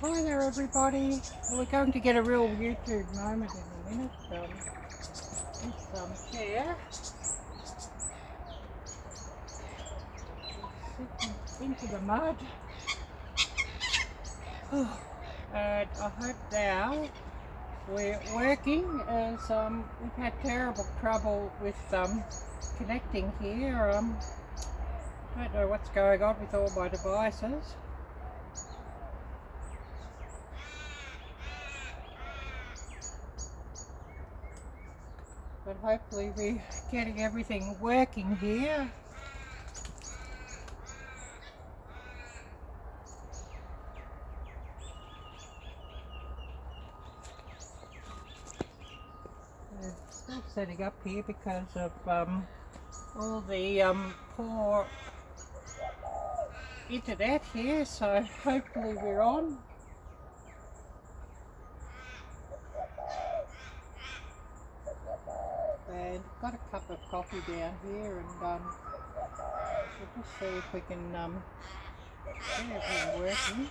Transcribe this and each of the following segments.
Hi there everybody. We're going to get a real YouTube moment in a minute. This chair sitting into the mud. And I hope now we're working as we've had terrible trouble with connecting here. Don't know what's going on with all my devices. But hopefully we're getting everything working here. We're still setting up here because of all the poor internet here, so hopefully we're on. And got a cup of coffee down here, and we'll just see if we can get everything working.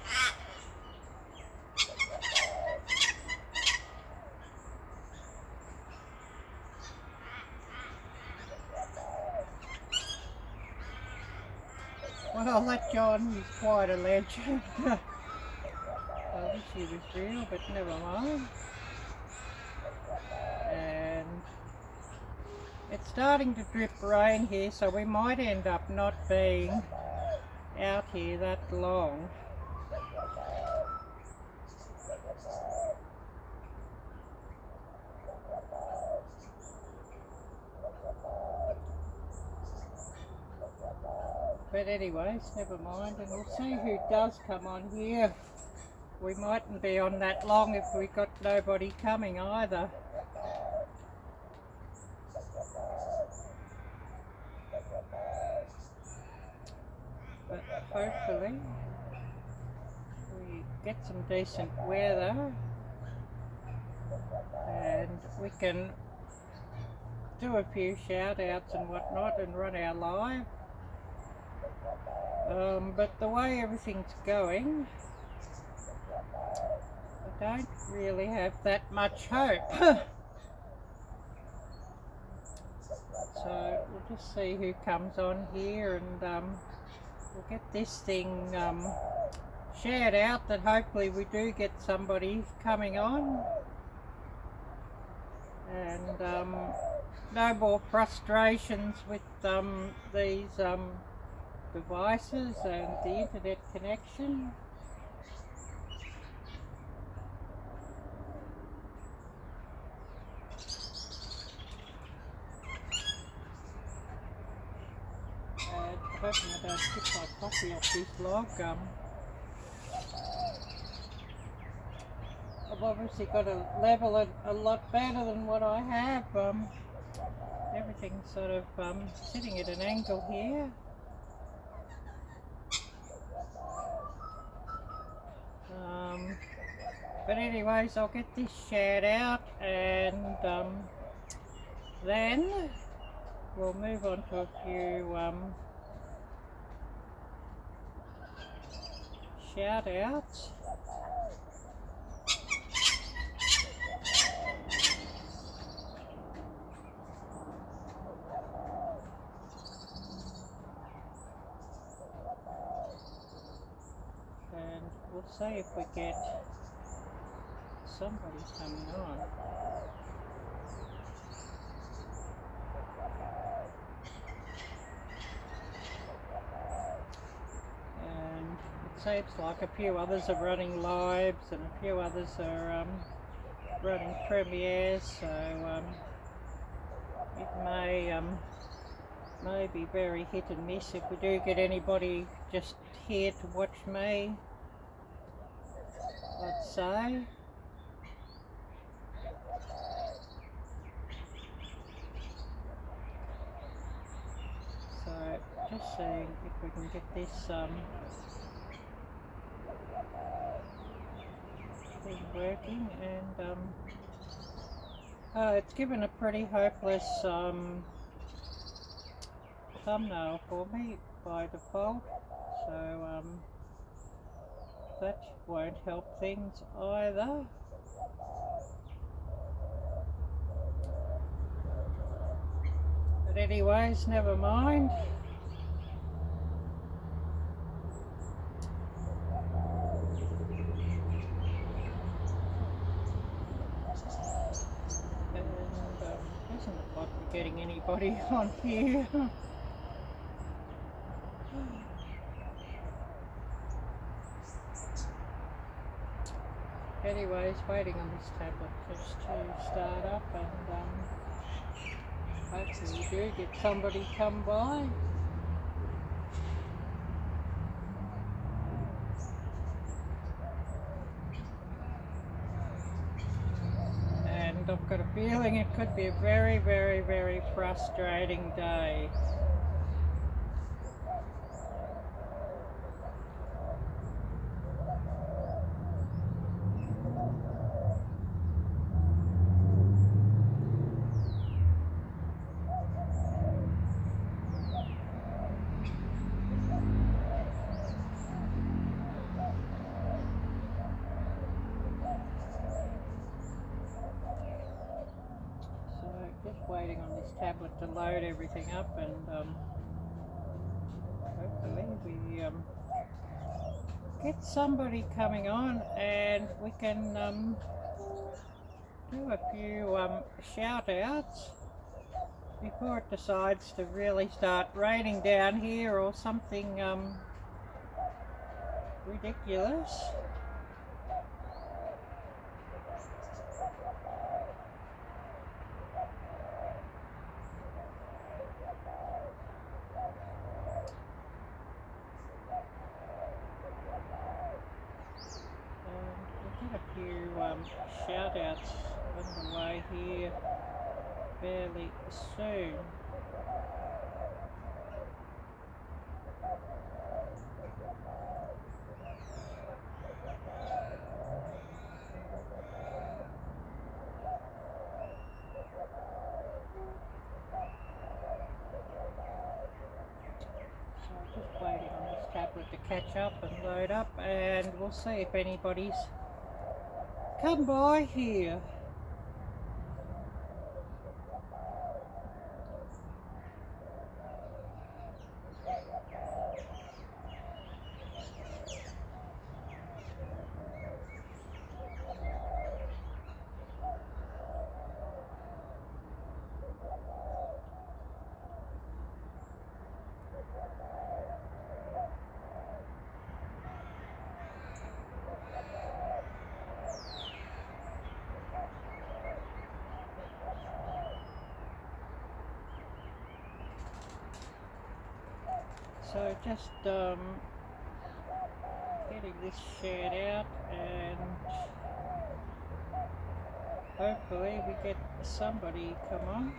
Well, I'll let John, he's quite a legend. I wish he was real, but never mind. And it's starting to drip rain here, so we might end up not being out here that long. But anyways, never mind, and we'll see who does come on here. We mightn't be on that long if we got nobody coming either. But hopefully we get some decent weather and we can do a few shout outs and whatnot and run our live. But the way everything's going, I don't really have that much hope. So we'll just see who comes on here, and we'll get this thing shared out, that hopefully we do get somebody coming on. And no more frustrations with these devices and the internet connection. And I'm hoping I don't tip my coffee off this log. I've obviously got to level it a lot better than what I have. Everything's sort of sitting at an angle here. But anyways, I'll get this shared out, and then we'll move on to a few shout outs. And we'll see if we get somebody coming on. And it seems like a few others are running lives and a few others are running premieres, so it may be very hit and miss if we do get anybody just here to watch me, I'd say. So just seeing if we can get this thing working, and it's given a pretty hopeless thumbnail for me by default, so that won't help things either. But anyways, never mind. And doesn't look like we're getting anybody on here. Anyways, waiting on this tablet just to start up, and hopefully we do get somebody come by. And I've got a feeling it could be a very, very, very frustrating day. Just waiting on this tablet to load everything up, and hopefully we get somebody coming on and we can do a few shout outs before it decides to really start raining down here or something ridiculous. A few shout outs underway here fairly soon. So just waiting on this tablet to catch up and load up, and we'll see if anybody's come by here. So just getting this shared out, and hopefully we get somebody come on.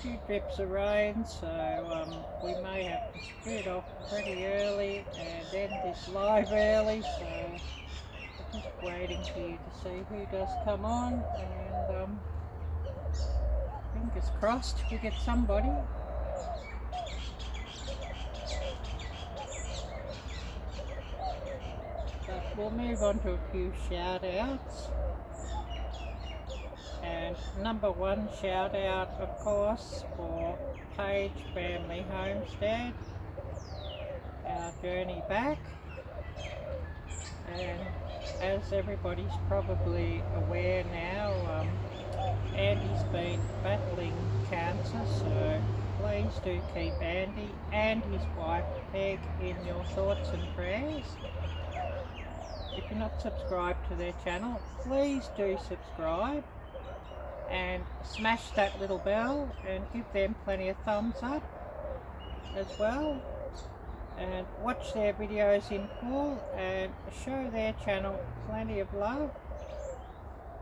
Few drips of rain, so we may have to spread off pretty early and end this live early, so I'm just waiting here to see who does come on, and fingers crossed we get somebody. But we'll move on to a few shout outs. And number one shout out, of course, for Page Family Homestead, our journey back. And as everybody's probably aware now, Andy's been battling cancer, so please do keep Andy and his wife Peg in your thoughts and prayers. If you're not subscribed to their channel, please do subscribe. And smash that little bell and give them plenty of thumbs up as well. and watch their videos in full and show their channel plenty of love.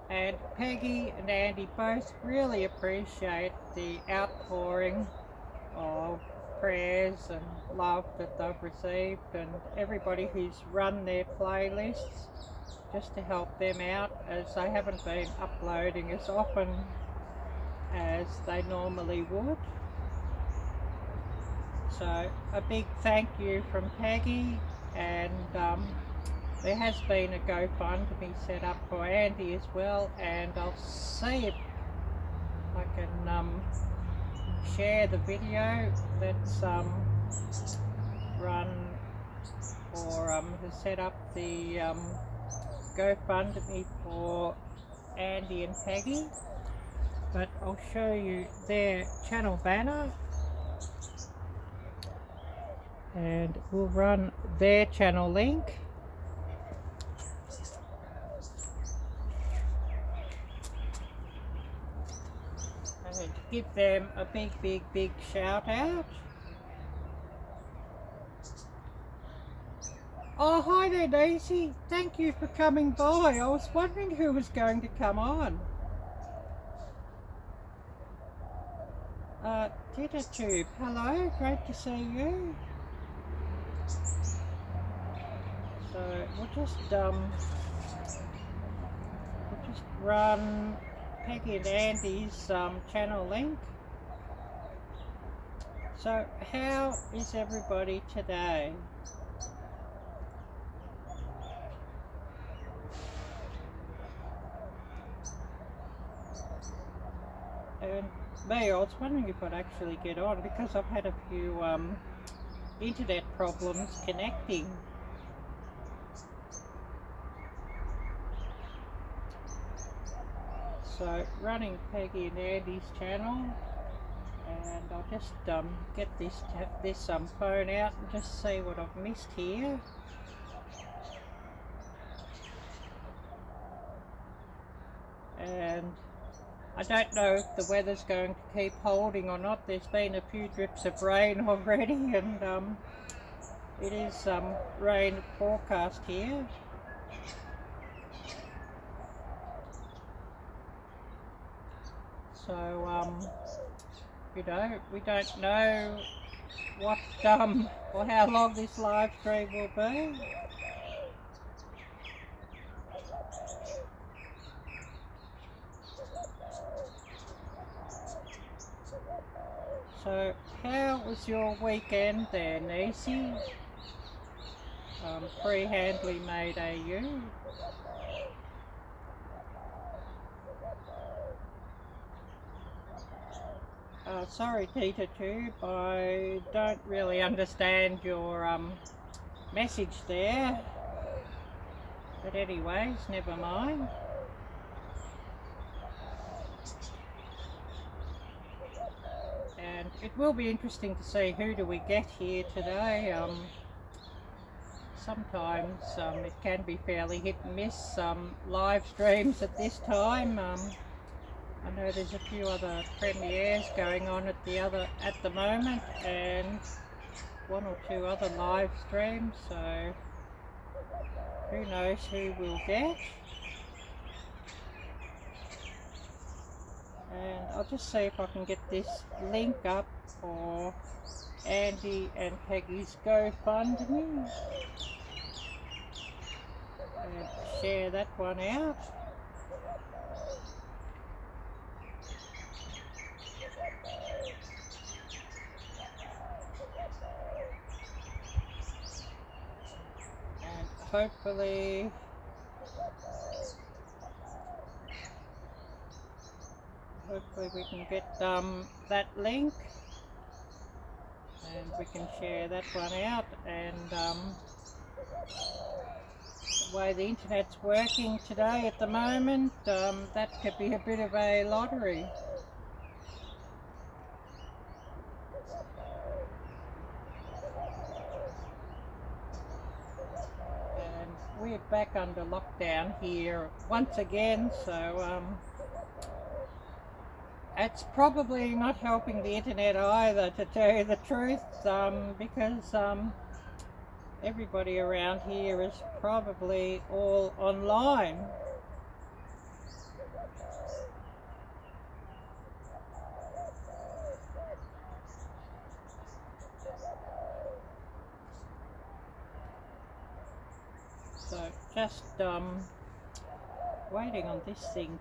And Peggy and Andy both really appreciate the outpouring of prayers and love that they've received, and everybody who's run their playlists just to help them out, as they haven't been uploading as often as they normally would. So a big thank you from Peggy, and there has been a GoFundMe set up for Andy as well, and I'll see if I can share the video that's run or has set up the GoFundMe for Andy and Peggy. But I'll show you their channel banner, and we'll run their channel link. And give them a big shout out. Oh, hi there, Daisy. Thank you for coming by. I was wondering who was going to come on. TitaTube, hello, great to see you. So we'll just run Peggy and Andy's channel link. So how is everybody today? And me, I was wondering if I'd actually get on, because I've had a few internet problems connecting. So running Peggy and Andy's channel, and I'll just get this phone out and just see what I've missed here. And I don't know if the weather's going to keep holding or not. There's been a few drips of rain already, and it is rain forecast here. So you know, we don't know what or how long this live stream will be. So how was your weekend there, Nisi? Pre-handly made AU. Sorry, TitaTube, I don't really understand your message there. But anyways, never mind. And it will be interesting to see who do we get here today. Sometimes it can be fairly hit and miss, live streams at this time. I know there's a few other premieres going on at the moment, and one or two other live streams, so who knows who we'll get. And I'll just see if I can get this link up for Andy and Peggy's GoFundMe and share that one out. And hopefully we can get that link, and we can share that one out. And the way the internet's working today at the moment, that could be a bit of a lottery. And we're back under lockdown here once again, so it's probably not helping the internet either, to tell you the truth, because everybody around here is probably all online. So just waiting on this thing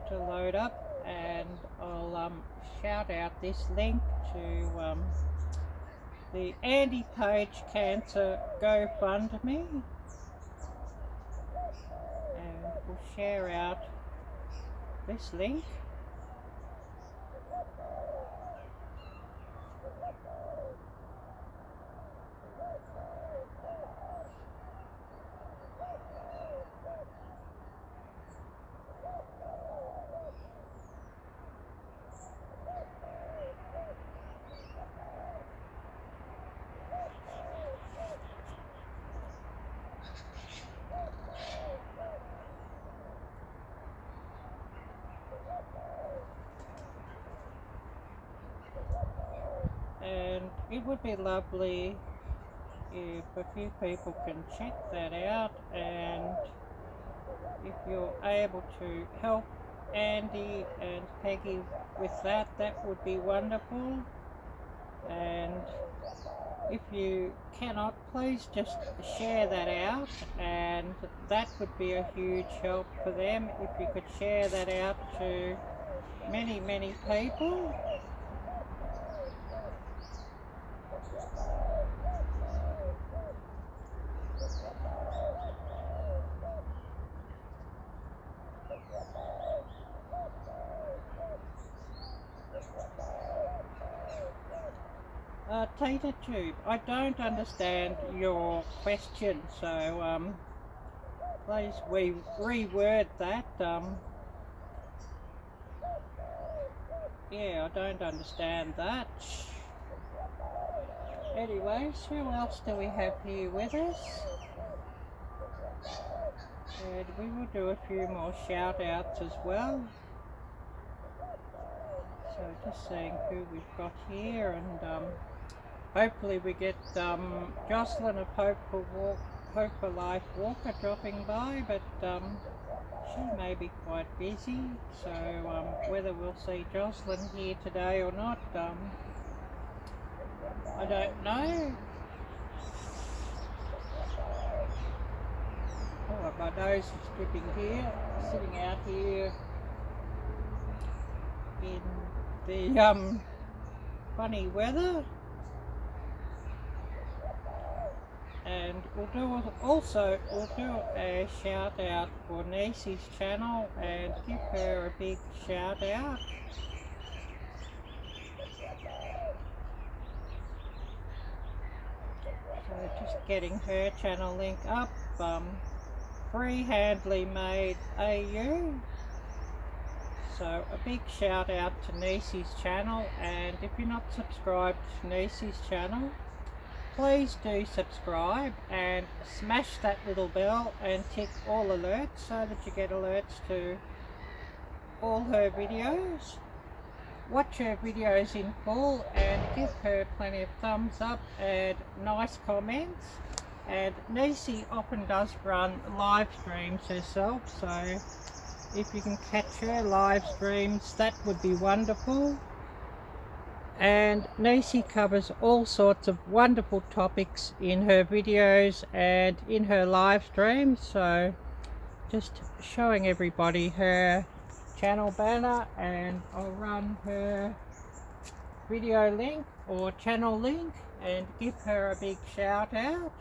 to load up, and I'll shout out this link to the Anti-Page Cancer GoFundMe, and we'll share out this link. And it would be lovely if a few people can check that out, and if you're able to help Andy and Peggy with that, that would be wonderful. And if you cannot, please just share that out, and that would be a huge help for them if you could share that out to many, many people. Tater Tube, I don't understand your question, so please reword that. Yeah, I don't understand that. Anyways, who else do we have here with us? And we will do a few more shout outs as well. So just seeing who we've got here, and hopefully we get Jocelyn of Hope for Life Walker dropping by, but she may be quite busy, so whether we'll see Jocelyn here today or not, I don't know. Oh, my nose is dripping here, sitting out here in the funny weather. And we'll do a shout out for Nisi's channel and give her a big shout out. So just getting her channel link up, Freehandly Made AU. So a big shout out to Nisi's channel, and if you're not subscribed to Nisi's channel, please do subscribe and smash that little bell and tick all alerts so that you get alerts to all her videos. Watch her videos in full and give her plenty of thumbs up and nice comments. And Nisi often does run live streams herself, so if you can catch her live streams, that would be wonderful. And Nisi covers all sorts of wonderful topics in her videos and in her live streams, so just showing everybody her channel banner, and I'll run her video link or channel link and give her a big shout out.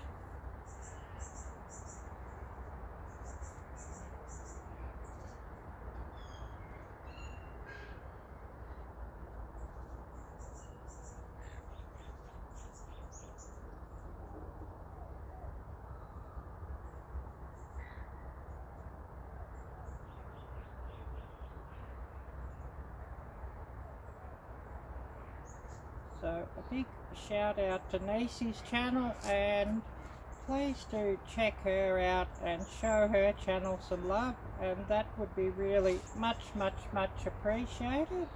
So a big shout out to Nisi's channel, and please do check her out and show her channel some love, and that would be really much appreciated.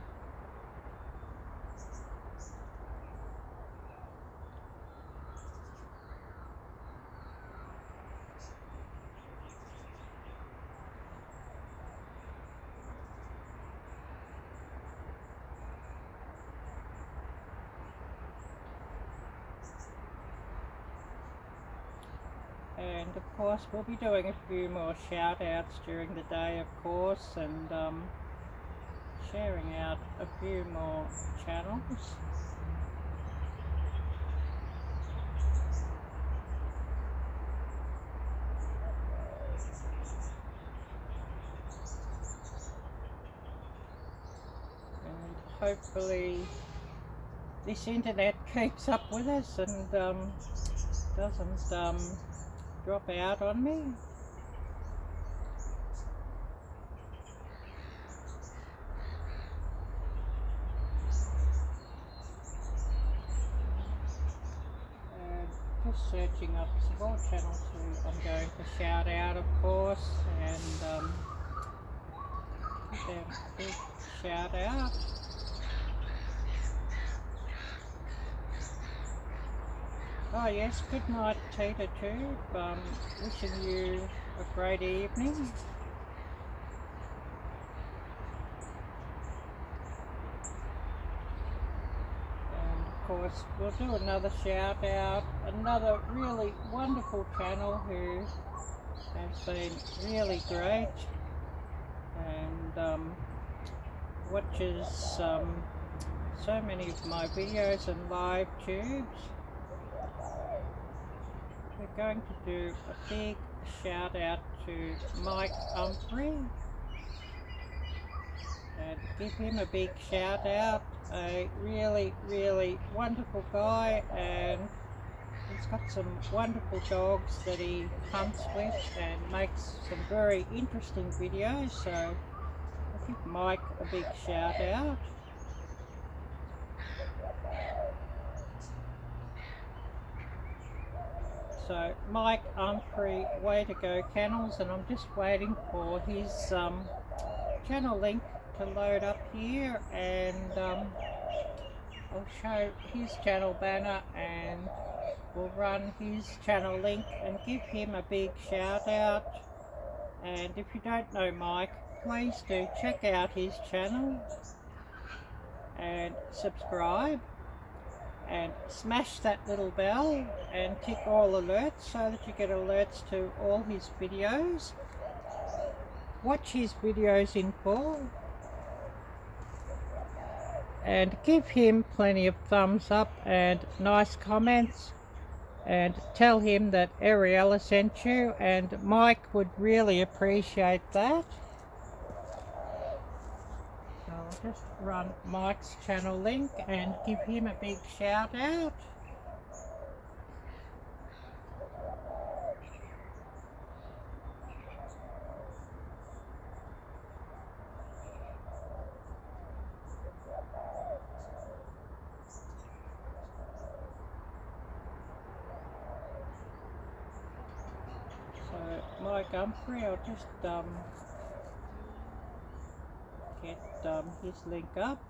And of course we'll be doing a few more shout outs during the day, of course, and sharing out a few more channels. And hopefully this internet keeps up with us and doesn't drop out on me. And just searching up some more channels who I'm going to shout out, of course, and give them a big shout out. Oh yes, good night Tita Tube, wishing you a great evening. And of course we'll do another shout out, another really wonderful channel who has been really great and watches so many of my videos and live tubes. We're going to do a big shout out to Mike Humphrey and give him a big shout out. A really wonderful guy, and he's got some wonderful dogs that he hunts with and makes some very interesting videos, so I'll give Mike a big shout out. So Mike Humphrey, way to go Kennels, and I'm just waiting for his channel link to load up here, and I'll show his channel banner and we'll run his channel link and give him a big shout out. And if you don't know Mike, please do check out his channel and subscribe. And smash that little bell and tick all alerts so that you get alerts to all his videos. Watch his videos in full and give him plenty of thumbs up and nice comments, and tell him that Ariella sent you, and Mike would really appreciate that. I'll just run Mike's channel link and give him a big shout out. So Mike Humphrey, I'll just get his link up.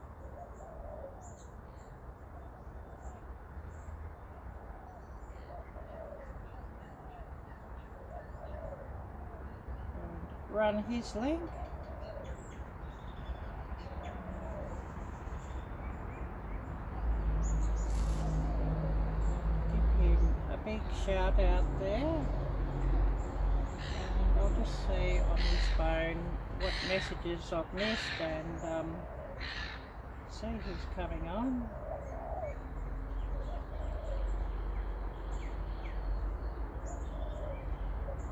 And run his link. Give him a big shout out there. And I'll just see on his phone what messages I've missed and see who's coming on.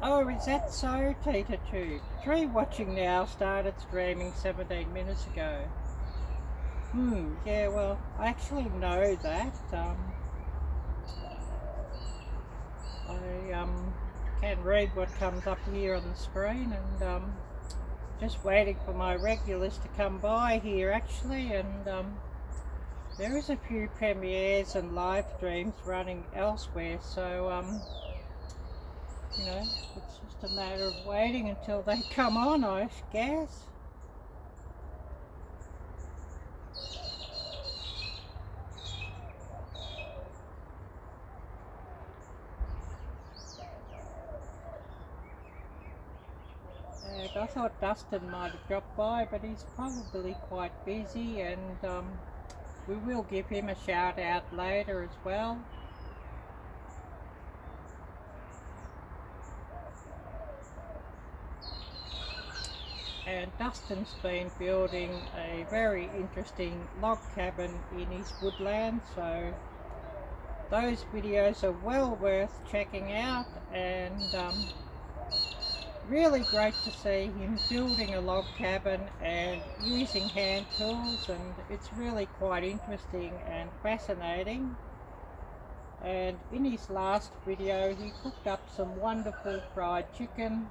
Oh, is that so, Tita Tube? 3 watching now, started streaming 17 minutes ago. Yeah, well, I actually know that. I can read what comes up here on the screen, and just waiting for my regulars to come by here actually, and there is a few premieres and live streams running elsewhere, so you know, it's just a matter of waiting until they come on, I guess. And I thought Dustin might have dropped by, but he's probably quite busy, and we will give him a shout out later as well. and Dustin's been building a very interesting log cabin in his woodland, so those videos are well worth checking out, and really great to see him building a log cabin and using hand tools, and it's really quite interesting and fascinating. And in his last video he cooked up some wonderful fried chicken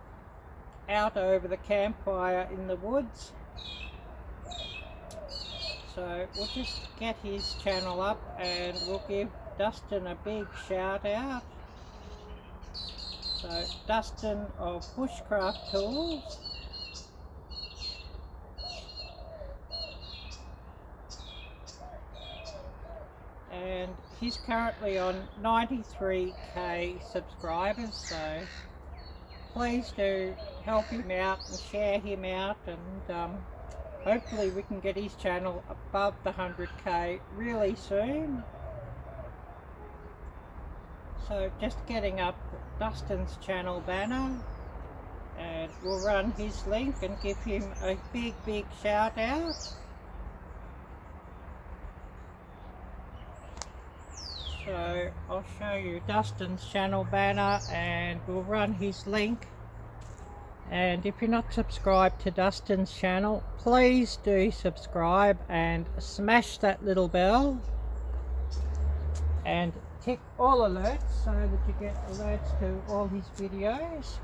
out over the campfire in the woods. So we'll just get his channel up and we'll give Dustin a big shout out. So Dustin of Bushcraft Tools. And he's currently on 93k subscribers, so please do help him out and share him out, and hopefully we can get his channel above the 100k really soon. So just getting up Dustin's channel banner, and we'll run his link and give him a big shout out. So I'll show you Dustin's channel banner and we'll run his link. And if you're not subscribed to Dustin's channel, please do subscribe and smash that little bell and tick all alerts so that you get alerts to all his videos.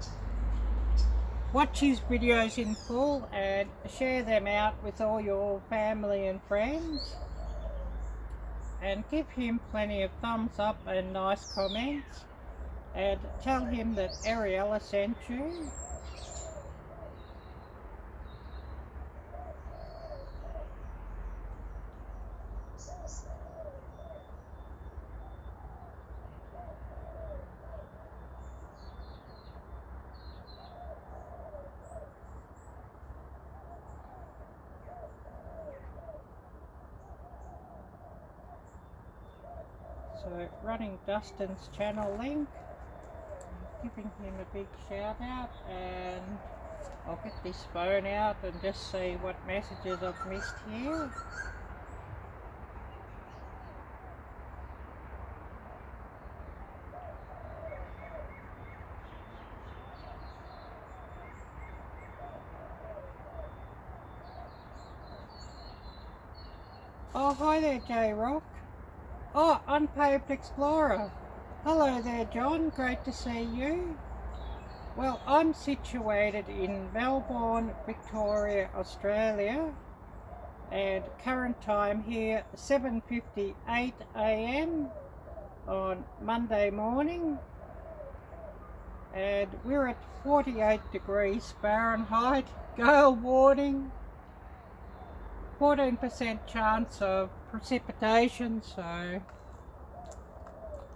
Watch his videos in full and share them out with all your family and friends. And give him plenty of thumbs up and nice comments, and tell him that Ariella sent you. So running Dustin's channel link, giving him a big shout out, and I'll get this phone out and just see what messages I've missed here. Oh, hi there, J-Rock. Oh, Unpaved Explorer. Hello there, John. Great to see you. Well, I'm situated in Melbourne, Victoria, Australia, and current time here 7:58 AM on Monday morning, and we're at 48 degrees Fahrenheit, gale warning, 14% chance of precipitation, so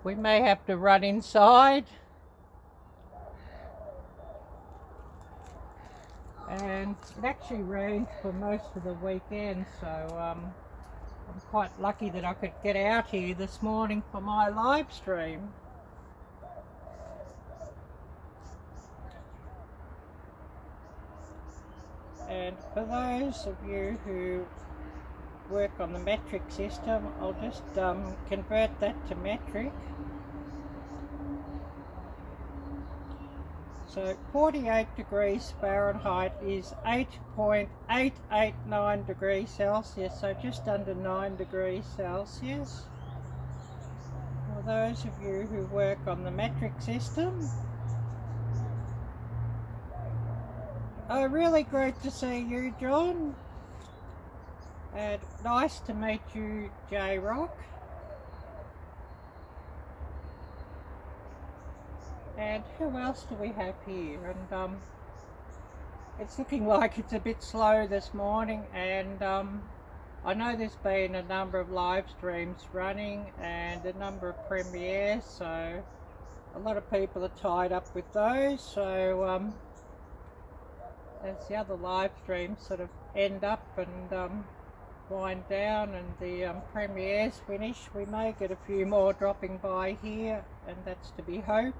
we may have to run inside. And it actually rained for most of the weekend, so I'm quite lucky that I could get out here this morning for my live stream. And for those of you who work on the metric system, I'll just convert that to metric. So 48 degrees Fahrenheit is 8.889 degrees Celsius, so just under 9 degrees Celsius. For those of you who work on the metric system, really great to see you, John. And nice to meet you, J-Rock. And who else do we have here? And it's looking like it's a bit slow this morning, and I know there's been a number of live streams running and a number of premieres, so a lot of people are tied up with those. So as the other live streams sort of end up and wind down and the premieres finish, we may get a few more dropping by here, and that's to be hoped.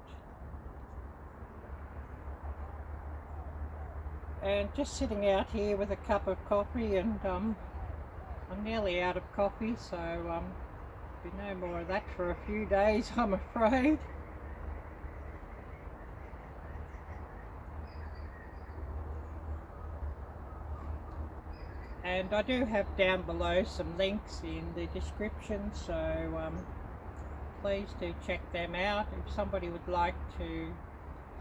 and just sitting out here with a cup of coffee, and I'm nearly out of coffee, so be no more of that for a few days, I'm afraid. And I do have down below some links in the description, so please do check them out if somebody would like to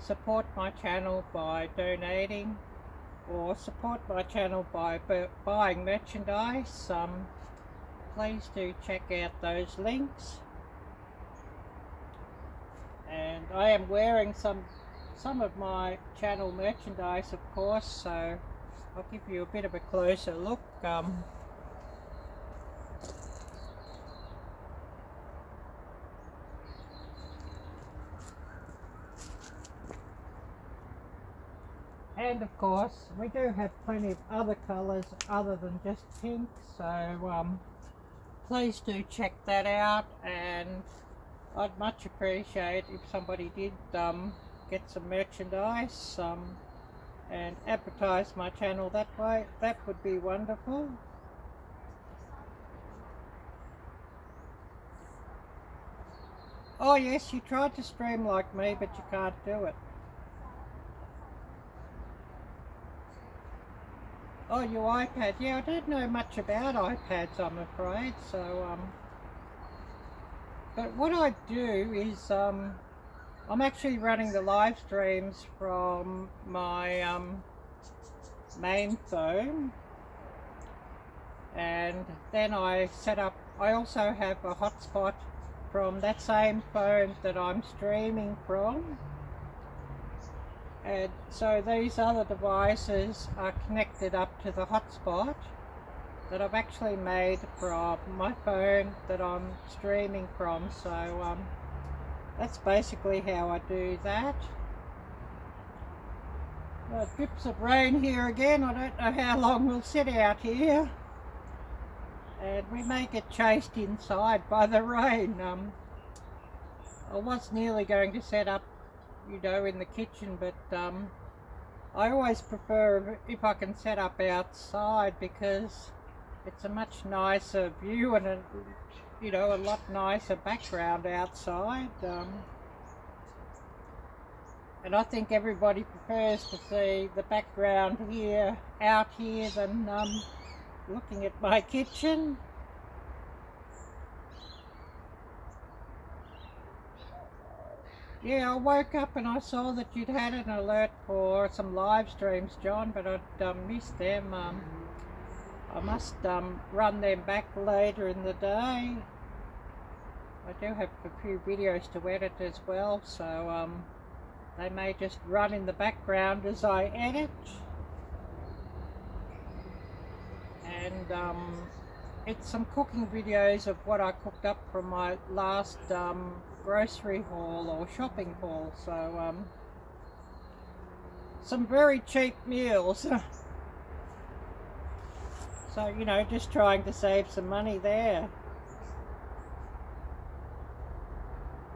support my channel by donating or support my channel by buying merchandise. Please do check out those links. And I am wearing some of my channel merchandise, of course, so I'll give you a bit of a closer look. And of course, we do have plenty of other colours other than just pink, so please do check that out, and I'd much appreciate if somebody did get some merchandise and advertise my channel that way. That would be wonderful. Oh yes, you tried to stream like me, but you can't do it. Oh, your iPad. Yeah, I don't know much about iPads, I'm afraid, so but what I do is I'm actually running the live streams from my main phone, and then I also have a hotspot from that same phone that I'm streaming from, and so these other devices are connected up to the hotspot that I've actually made from my phone that I'm streaming from, so that's basically how I do that. Drips of rain here again. I don't know how long we'll sit out here, and we may get chased inside by the rain. I was nearly going to set up, you know, in the kitchen, but I always prefer if I can set up outside, because it's a much nicer view and a, you know, a lot nicer background outside, and I think everybody prefers to see the background here out here than looking at my kitchen. Yeah, I woke up and I saw that you'd had an alert for some live streams, John, but I'd missed them. I must run them back later in the day. I do have a few videos to edit as well, so they may just run in the background as I edit. And it's some cooking videos of what I cooked up from my last grocery haul or shopping haul, so some very cheap meals. So, you know, just trying to save some money there.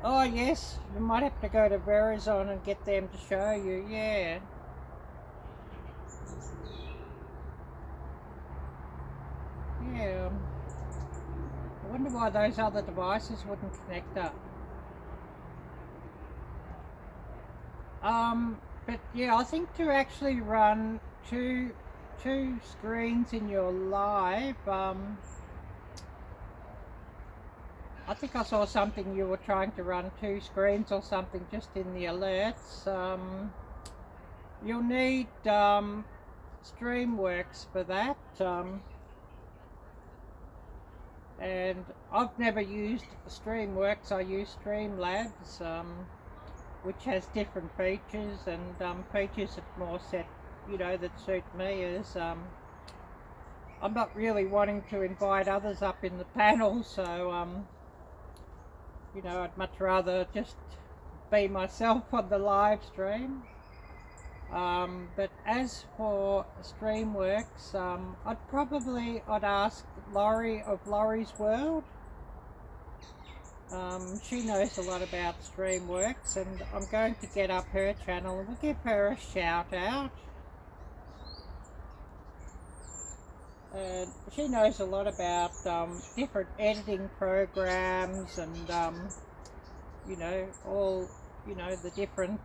Oh yes, you might have to go to Verizon and get them to show you, yeah. Yeah. I wonder why those other devices wouldn't connect up. But yeah, I think to actually run two screens in your live, I think I saw something you were trying to run 2 screens or something just in the alerts. You'll need Streamworks for that, and I've never used Streamworks. I use Streamlabs, which has different features, and features that more set, you know, that suit me, as I'm not really wanting to invite others up in the panel, so you know, I'd much rather just be myself on the live stream. But as for Streamworks, I'd ask Laurie of Laurie's World. She knows a lot about Streamworks, and I'm going to get up her channel and we'll give her a shout out. and she knows a lot about different editing programs and you know, all, you know, the different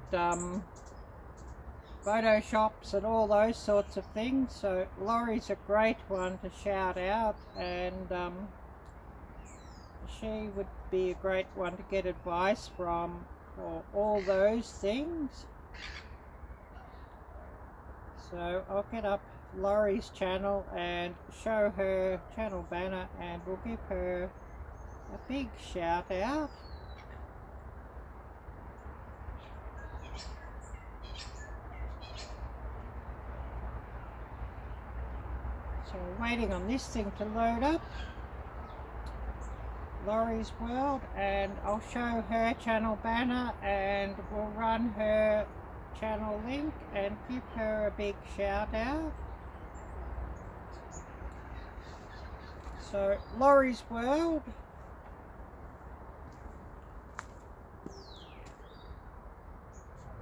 Photoshops and all those sorts of things. So Laurie's a great one to shout out, and she would be a great one to get advice from for all those things. So I'll get up Laurie's channel and show her channel banner, and we'll give her a big shout out. So we're waiting on this thing to load up, Laurie's World, and I'll show her channel banner and we'll run her channel link and give her a big shout out. So Laurie's World,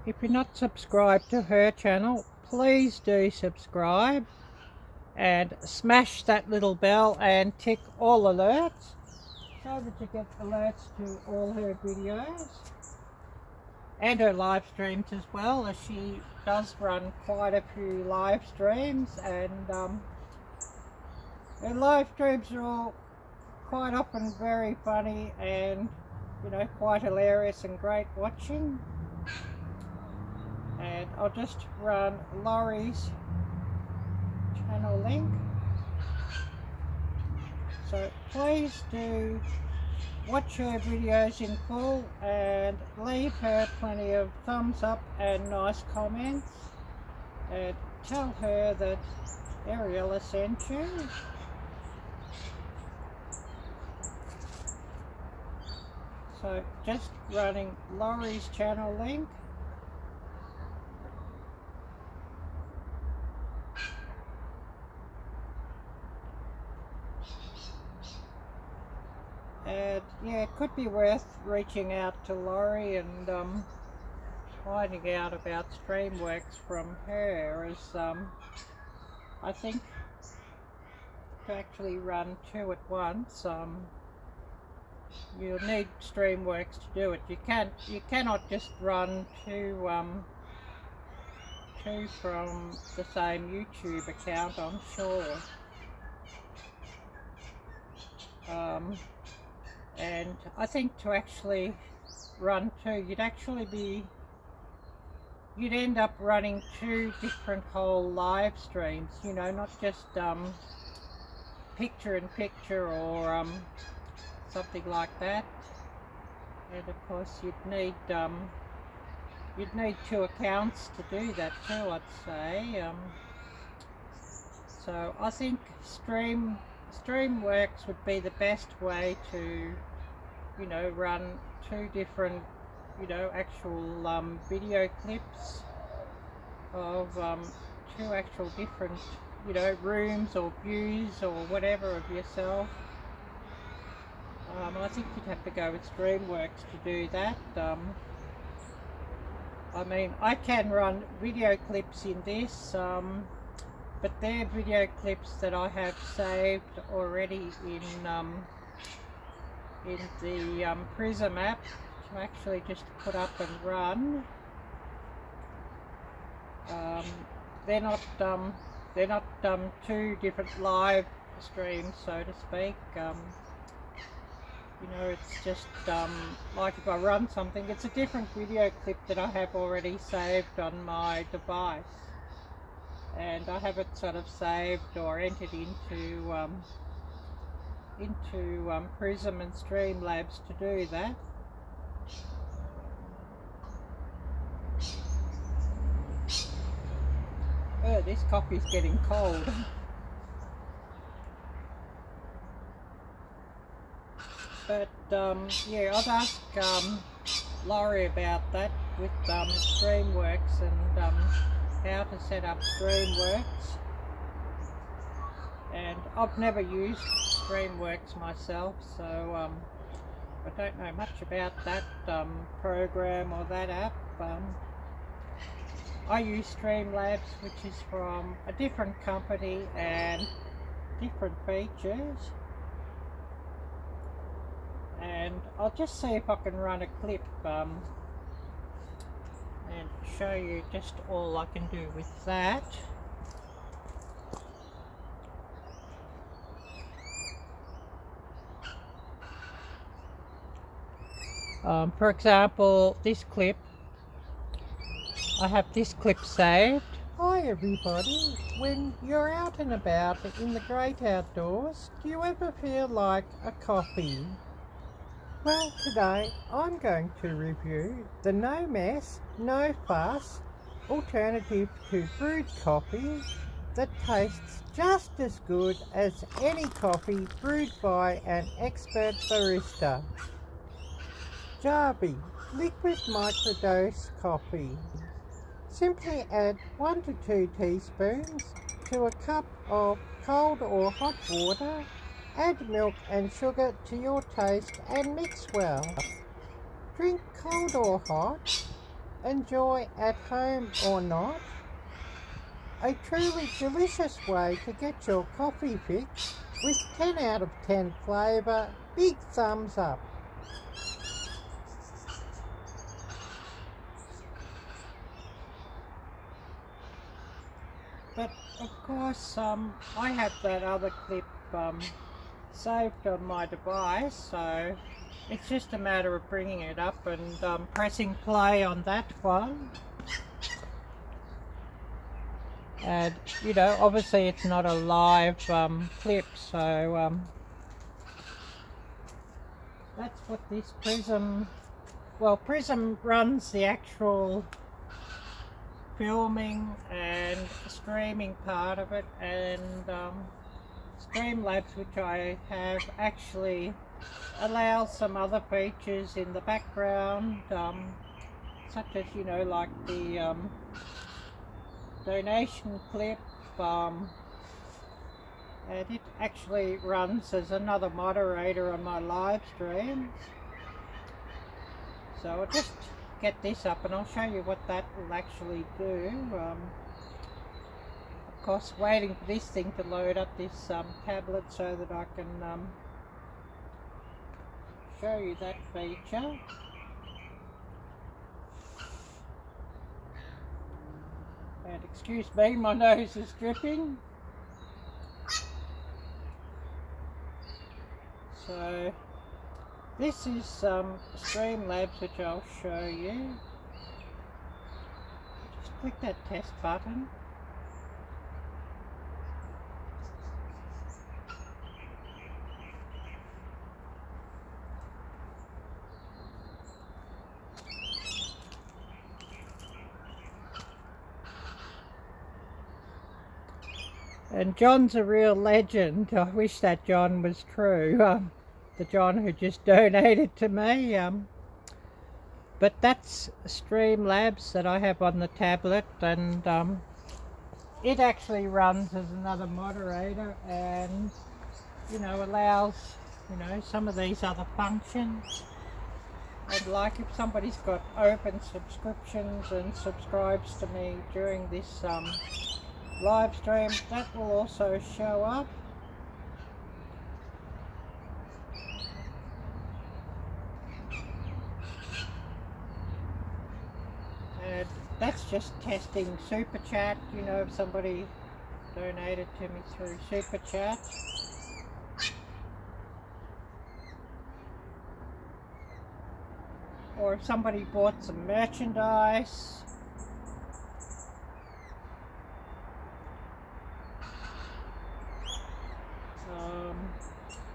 if you're not subscribed to her channel, please do subscribe and smash that little bell and tick all alerts so that you get alerts to all her videos and her live streams as well, as she does run quite a few live streams, and her live streams are all quite often very funny and, you know, quite hilarious and great watching. And I'll just run Laurie's channel link. So please do watch her videos in full and leave her plenty of thumbs up and nice comments, and tell her that Ariella sent you. So just running Laurie's channel link. And yeah, it could be worth reaching out to Laurie and finding out about Streamworks from her, as I think to actually run two at once, you'll need Streamworks to do it. You cannot just run two from the same YouTube account, I'm sure. And I think to actually run two, you'd end up running two different whole live streams, you know, not just picture in picture or something like that. And of course you'd need two accounts to do that too, I'd say. So I think Streamworks would be the best way to, you know, run two different, you know, actual video clips of two actual different, you know, rooms or views or whatever of yourself. I think you'd have to go with Streamworks to do that. I mean, I can run video clips in this, but they're video clips that I have saved already in the Prism app to actually just put up and run. They're not two different live streams, so to speak. You know, it's just like if I run something, it's a different video clip that I have already saved on my device, and I have it sort of saved or entered into Prism and Streamlabs to do that. Oh, this coffee's getting cold. But yeah, I've asked Laurie about that with Streamworks and how to set up Streamworks. And I've never used Streamworks myself, so I don't know much about that program or that app. I use Streamlabs, which is from a different company and different features. And I'll just see if I can run a clip and show you just all I can do with that. For example, this clip, I have this clip saved. Hi everybody, when you're out and about in the great outdoors, do you ever feel like a coffee? Well, today I'm going to review the no mess, no fuss alternative to brewed coffee that tastes just as good as any coffee brewed by an expert barista. Jarby liquid microdose coffee. Simply add 1 to 2 teaspoons to a cup of cold or hot water. Add milk and sugar to your taste and mix well. Drink cold or hot. Enjoy at home or not. A truly delicious way to get your coffee fix with 10 out of 10 flavour. Big thumbs up. But of course, I have that other clip saved on my device, so it's just a matter of bringing it up and pressing play on that one. And you know, obviously it's not a live clip, so that's what this Prism, well, Prism runs the actual filming and streaming part of it, and Streamlabs, which I have, actually allows some other features in the background, such as, you know, like the donation clip, and it actually runs as another moderator on my live streams. So I'll just get this up and I'll show you what that will actually do. Of course, waiting for this thing to load up, this tablet, so that I can show you that feature. And excuse me, my nose is dripping. So this is Streamlabs, which I'll show you. Just click that test button. And John's a real legend. I wish that John was true. The John who just donated to me. But that's Streamlabs that I have on the tablet, and it actually runs as another moderator, and you know, allows, you know, some of these other functions. And like if somebody's got open subscriptions and subscribes to me during this live stream, that will also show up. And that's just testing Super Chat, you know, if somebody donated to me through Super Chat. Or if somebody bought some merchandise.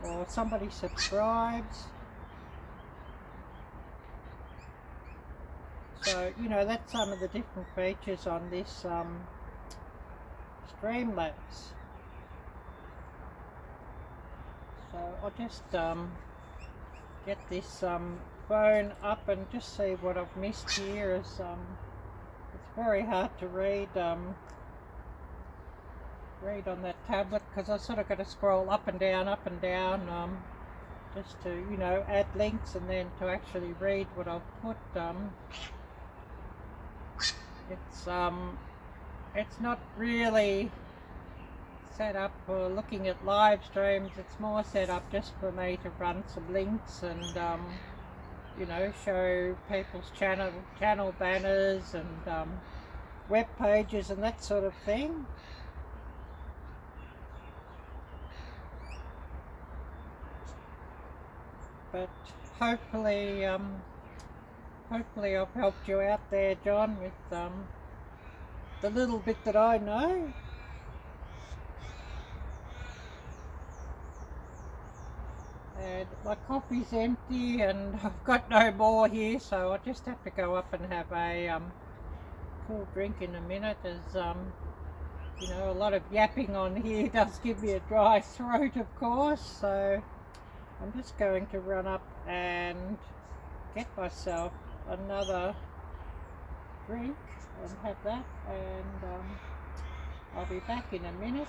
Or somebody subscribes. So, you know, that's some of the different features on this Streamlabs. So I'll just get this phone up and just see what I've missed here. As it's very hard to read on that tablet, because I sort of got to scroll up and down, just to, you know, add links and then to actually read what I've put. It's not really set up for looking at live streams. It's more set up just for me to run some links and you know, show people's channel banners and web pages and that sort of thing. But hopefully hopefully I've helped you out there, John, with the little bit that I know. And my coffee's empty and I've got no more here, so I'll just have to go up and have a cool drink in a minute, as you know, a lot of yapping on here does give me a dry throat, of course. So I'm just going to run up and get myself another drink and have that, and I'll be back in a minute.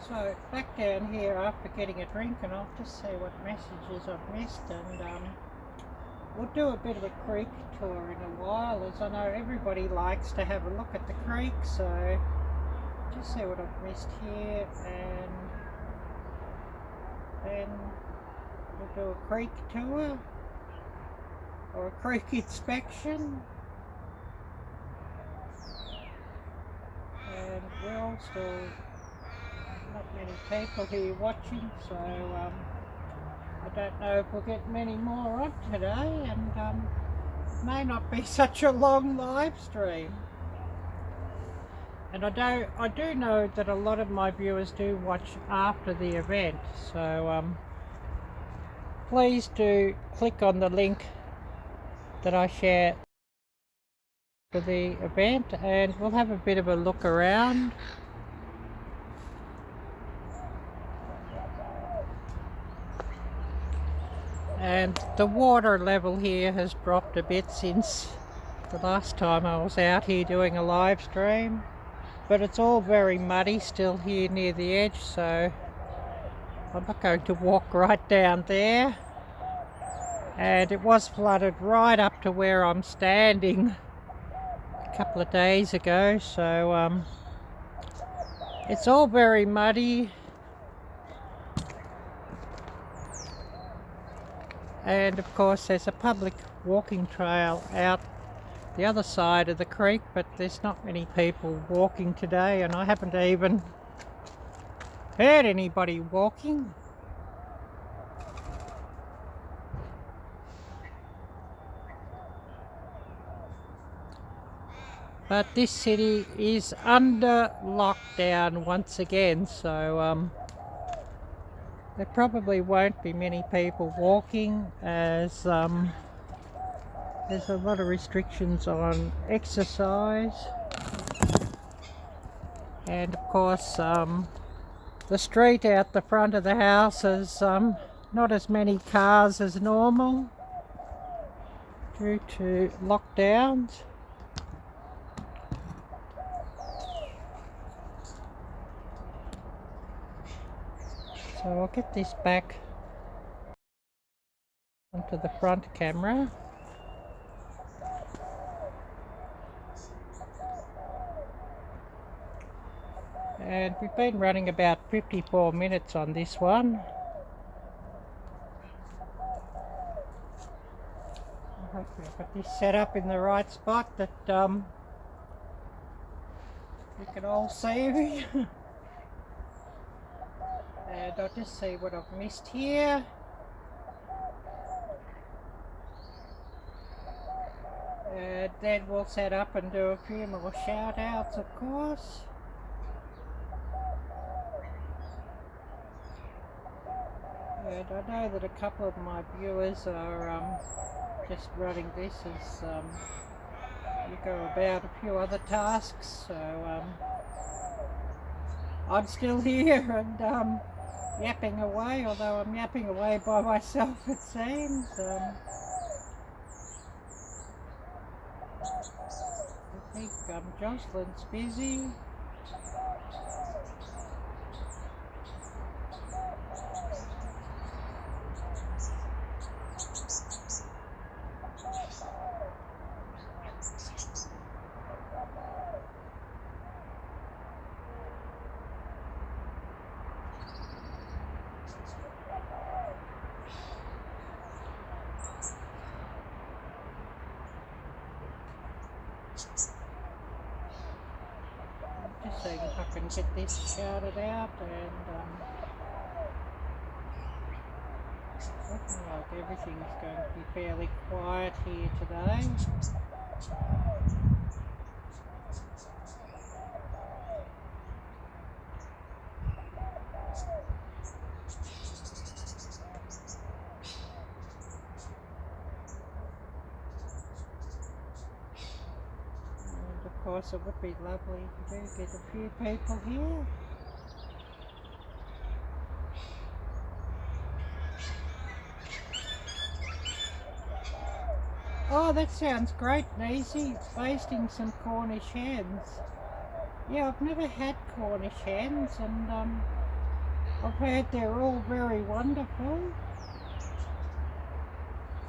So back down here after getting a drink, and I'll just see what messages I've missed, and we'll do a bit of a creek tour in a while, as I know everybody likes to have a look at the creek. So just see what I've missed here, and then we'll do a creek tour or a creek inspection. And we're all still not many people here watching, so I don't know if we'll get many more on today, and it may not be such a long live stream. And I do know that a lot of my viewers do watch after the event, so please do click on the link that I share for the event, and we'll have a bit of a look around. And the water level here has dropped a bit since the last time I was out here doing a live stream, but it's all very muddy still here near the edge, so I'm not going to walk right down there. And it was flooded right up to where I'm standing a couple of days ago, so it's all very muddy. And of course there's a public walking trail out the other side of the creek, but there's not many people walking today, and I haven't even heard anybody walking. But this city is under lockdown once again, so there probably won't be many people walking, as there's a lot of restrictions on exercise. And of course the street out the front of the house is not as many cars as normal due to lockdowns. So I'll get this back onto the front camera. And we've been running about 54 minutes on this one. I hope we've got this set up in the right spot that you can all see me. And I'll just see what I've missed here. And then we'll set up and do a few more shout outs, of course. And I know that a couple of my viewers are just running this as you go about a few other tasks, so I'm still here and yapping away, although I'm yapping away by myself, it seems. I think Jocelyn's busy. Just seeing if I can get this shouted out, and looking like everything's going to be fairly quiet here today. Of course, it would be lovely to get a few people here. Oh, that sounds great and easy, basting some Cornish hens. Yeah, I've never had Cornish hens, and I've heard they're all very wonderful.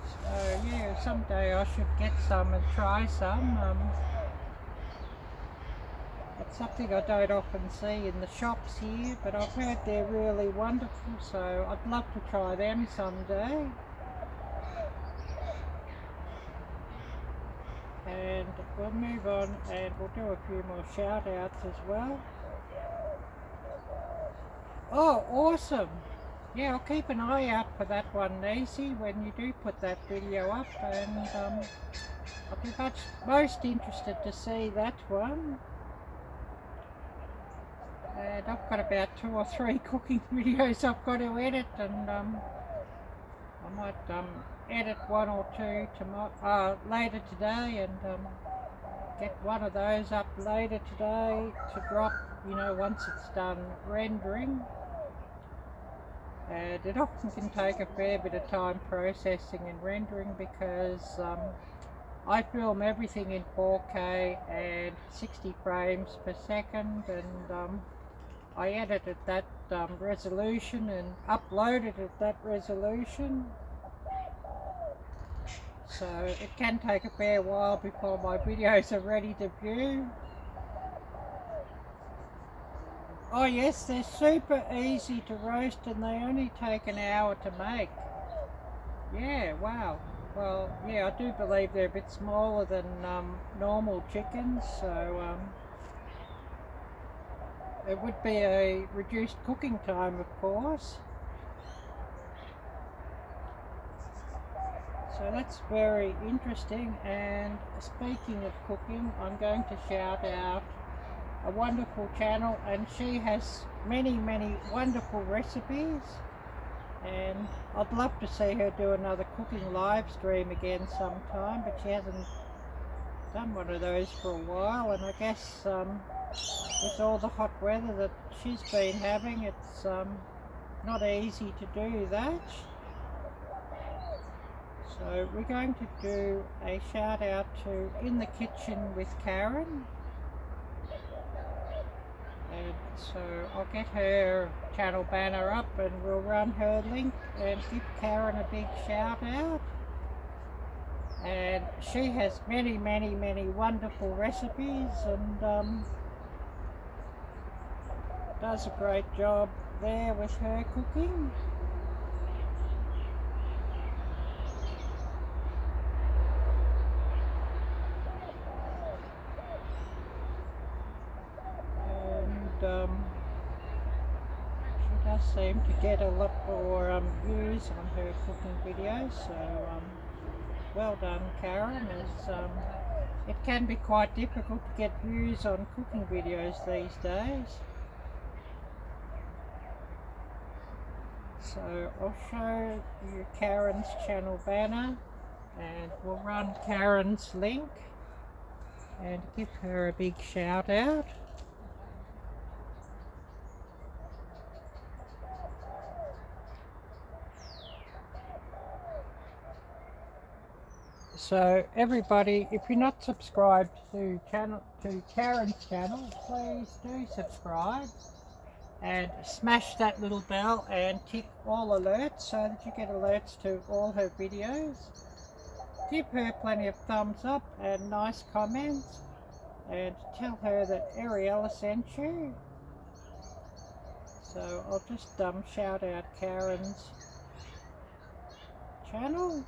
So yeah, someday I should get some and try some. It's something I don't often see in the shops here, but I've heard they're really wonderful, so I'd love to try them someday. And we'll move on and we'll do a few more shout outs as well. Oh, awesome! Yeah, I'll keep an eye out for that one, Nancy, when you do put that video up, and I'll be most interested to see that one. And I've got about 2 or 3 cooking videos I've got to edit, and I might edit 1 or 2 tomorrow, later today, and get one of those up later today to drop, you know, once it's done rendering. And it often can take a fair bit of time processing and rendering, because I film everything in 4K and 60 frames per second, and I edit at that resolution and upload it at that resolution. So it can take a fair while before my videos are ready to view. Oh yes, they're super easy to roast and they only take an hour to make. Yeah, wow. Well, yeah, I do believe they're a bit smaller than normal chickens, so it would be a reduced cooking time, of course. So that's very interesting. And speaking of cooking, I'm going to shout out a wonderful channel, and she has many wonderful recipes, and I'd love to see her do another cooking live stream again sometime, but she hasn't done one of those for a while, and I guess with all the hot weather that she's been having, it's not easy to do that. So we're going to do a shout out to In the Kitchen with Karen. And so I'll get her channel banner up and we'll run her link and give Karen a big shout out. And she has many wonderful recipes, and does a great job there with her cooking. She does seem to get a lot more views on her cooking videos, so well done, Karen. As it can be quite difficult to get views on cooking videos these days. So I'll show you Karen's channel banner, and we'll run Karen's link and give her a big shout out. So everybody, if you're not subscribed to Karen's channel, please do subscribe and smash that little bell and tick all alerts so that you get alerts to all her videos. Give her plenty of thumbs up and nice comments, and tell her that Arielle sent you. So I'll just shout out Karen's channel.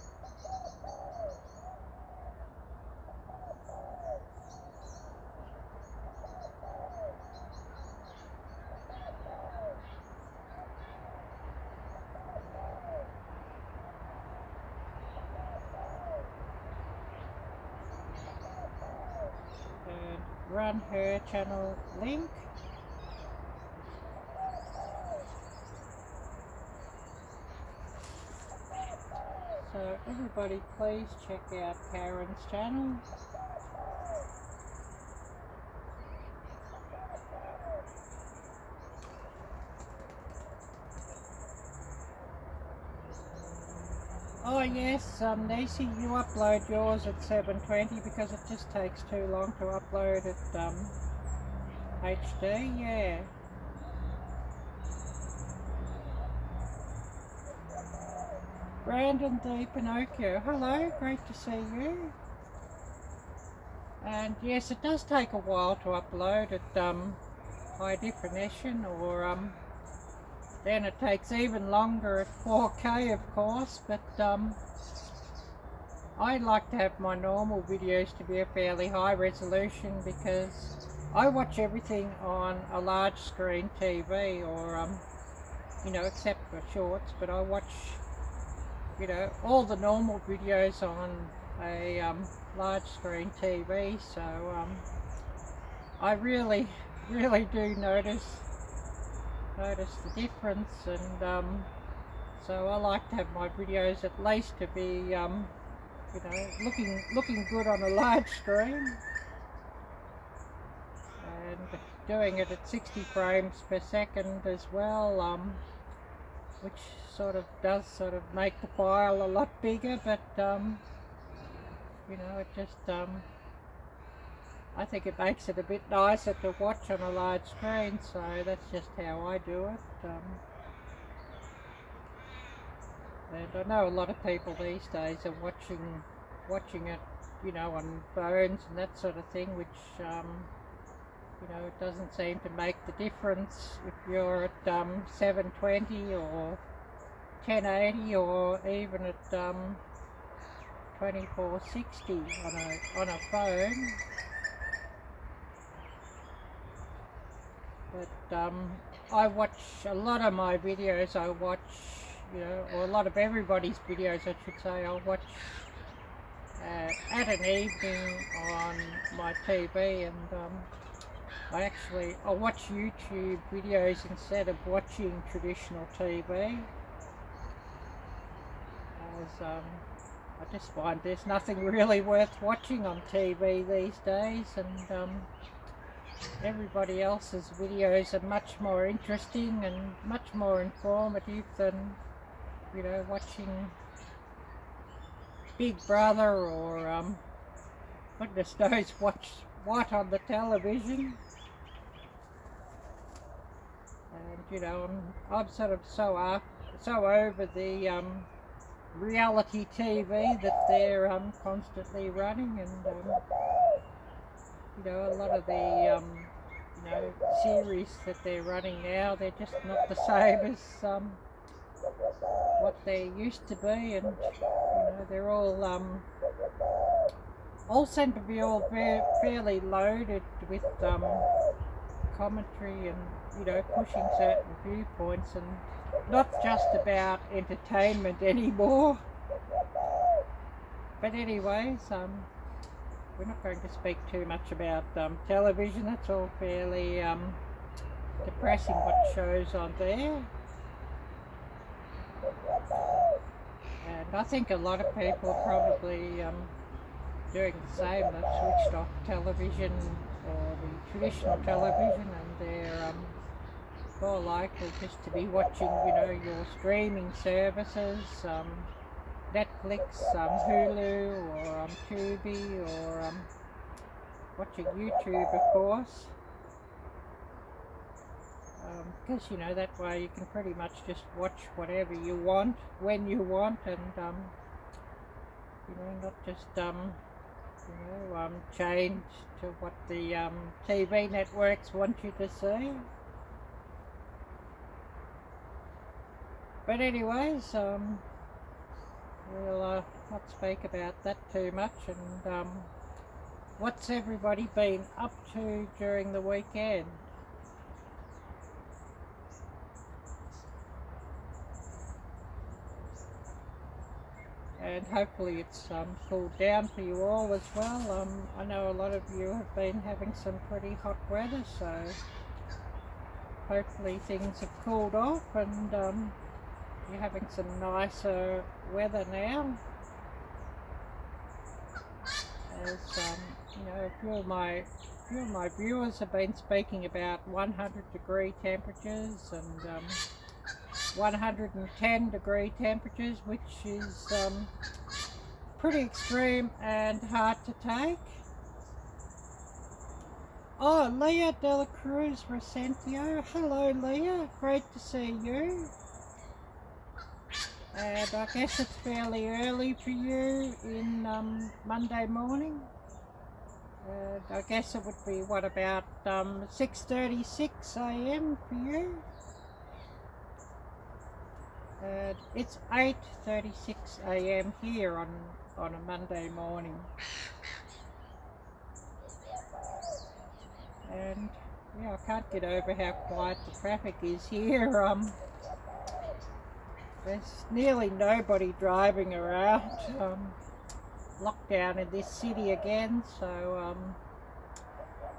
Run her channel link. So everybody please check out Karen's channel. Oh yes, Nisi, you upload yours at 720 because it just takes too long to upload it HD, yeah. Brandon the Pinocchio, hello, great to see you. And yes, it does take a while to upload at high definition, or then it takes even longer at 4K, of course, but I like to have my normal videos to be a fairly high resolution because I watch everything on a large screen TV, or you know, except for shorts, but I watch, you know, all the normal videos on a large screen TV, so I really do notice the difference, and so I like to have my videos at least to be you know, looking good on a large screen, and doing it at 60 frames per second as well, which does make the file a lot bigger, but you know, it just I think it makes it a bit nicer to watch on a large screen, so that's just how I do it. And I know a lot of people these days are watching it, you know, on phones and that sort of thing, which you know, it doesn't seem to make the difference if you're at 720 or 1080 or even at 2460 on a phone. But I watch a lot of my videos, you know, or a lot of everybody's videos I should say, I'll watch at an evening on my TV, and I'll watch YouTube videos instead of watching traditional TV, as I just find there's nothing really worth watching on TV these days, and everybody else's videos are much more interesting and much more informative than, you know, watching Big Brother or goodness knows what on the television. And you know, I'm sort of so over the reality TV that they're constantly running, and you know, a lot of the you know, series that they're running now, they're just not the same as what they used to be, and you know, they're all seem to be all fairly loaded with commentary and, you know, pushing certain viewpoints, and not just about entertainment anymore. But anyways, we're not going to speak too much about television. That's all fairly depressing, what shows on there. And I think a lot of people are probably doing the same. They've switched off television, or the traditional television, and they're more likely just to be watching, you know, your streaming services, Netflix, Hulu, or Tubi, or watching YouTube, of course, because you know, that way you can pretty much just watch whatever you want when you want, and you know, not just you know, change to what the TV networks want you to see. But anyways, we'll not speak about that too much. And what's everybody been up to during the weekend? And hopefully it's cooled down for you all as well. I know a lot of you have been having some pretty hot weather, so hopefully things have cooled off, and you're having some nicer weather now. As you know, a few of my viewers have been speaking about 100-degree temperatures and 110-degree temperatures, which is pretty extreme and hard to take. Oh, Leah de la Cruz Resentio. Hello, Leah. Great to see you. And I guess it's fairly early for you in Monday morning. And I guess it would be, what, about 6:36 a.m. for you? And it's 8:36 a.m. here on a Monday morning. And yeah, I can't get over how quiet the traffic is here. There's nearly nobody driving around. Lockdown in this city again, so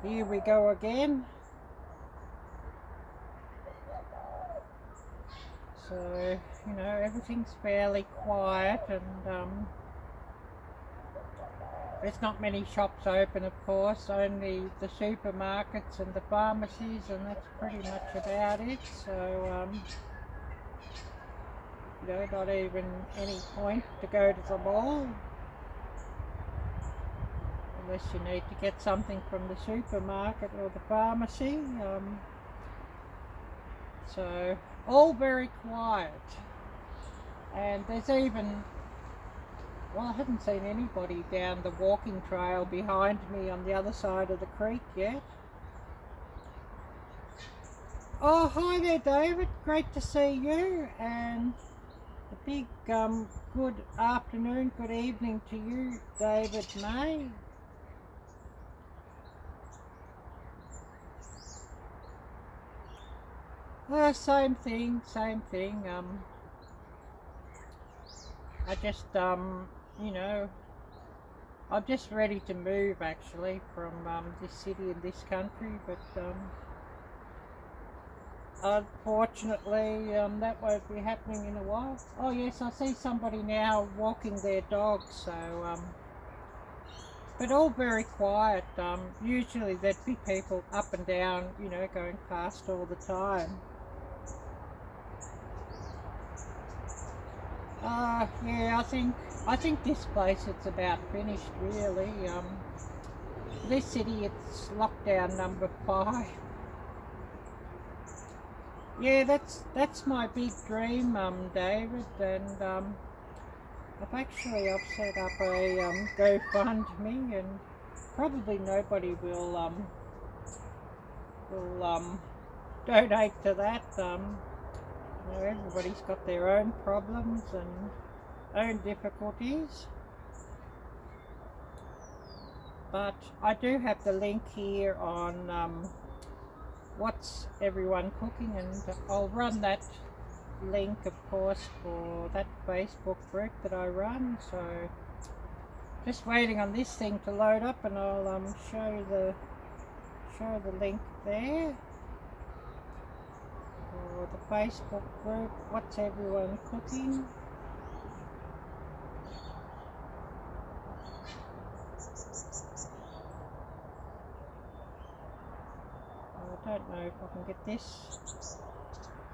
here we go again. So, you know, everything's fairly quiet, and there's not many shops open, of course, only the supermarkets and the pharmacies, and that's pretty much about it. So, you know, not even any point to go to the mall, unless you need to get something from the supermarket or the pharmacy. So, all very quiet. And there's even, well, I haven't seen anybody down the walking trail behind me on the other side of the creek yet. Oh, hi there, David. Great to see you. And a big good afternoon, good evening to you, David May. Same thing. I just, you know, I'm just ready to move actually from this city and this country, but unfortunately that won't be happening in a while. Oh yes, I see somebody now walking their dog, so but all very quiet. Usually there'd be people up and down, you know, going past all the time. Yeah, I think this place, it's about finished really. This city, it's lockdown number 5. Yeah, that's my big dream, David, and I've set up a GoFundMe, and probably nobody will donate to that. You know, everybody's got their own problems and own difficulties. But I do have the link here on what's everyone cooking, and I'll run that link, of course, for that Facebook group that I run. So just waiting on this thing to load up, and I'll show the link there. Or the Facebook group, what's everyone cooking. I don't know if I can get this,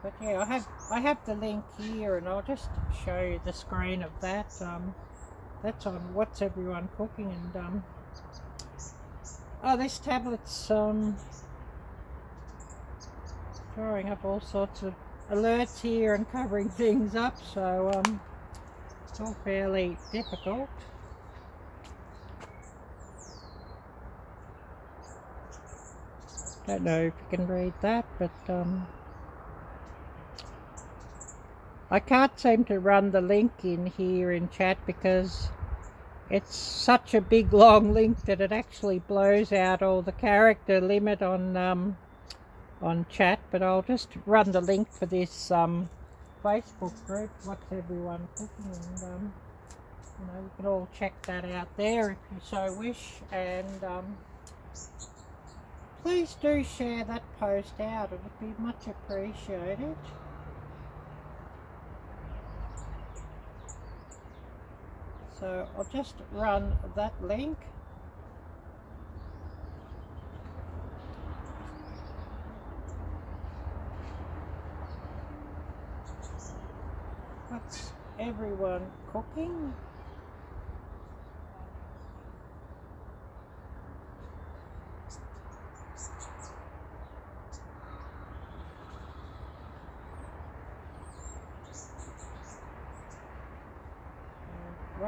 but yeah, I have the link here, and I'll just show you the screen of that. That's on what's everyone cooking, and oh, this tablet's throwing up all sorts of alerts here and covering things up, so it's all fairly difficult. Don't know if you can read that, but I can't seem to run the link in here in chat because it's such a big long link that it actually blows out all the character limit on chat. But I'll just run the link for this Facebook group, what's everyone cooking, and you know, you can all check that out there if you so wish, and please do share that post out, it would be much appreciated. So I'll just run that link. What's everyone cooking?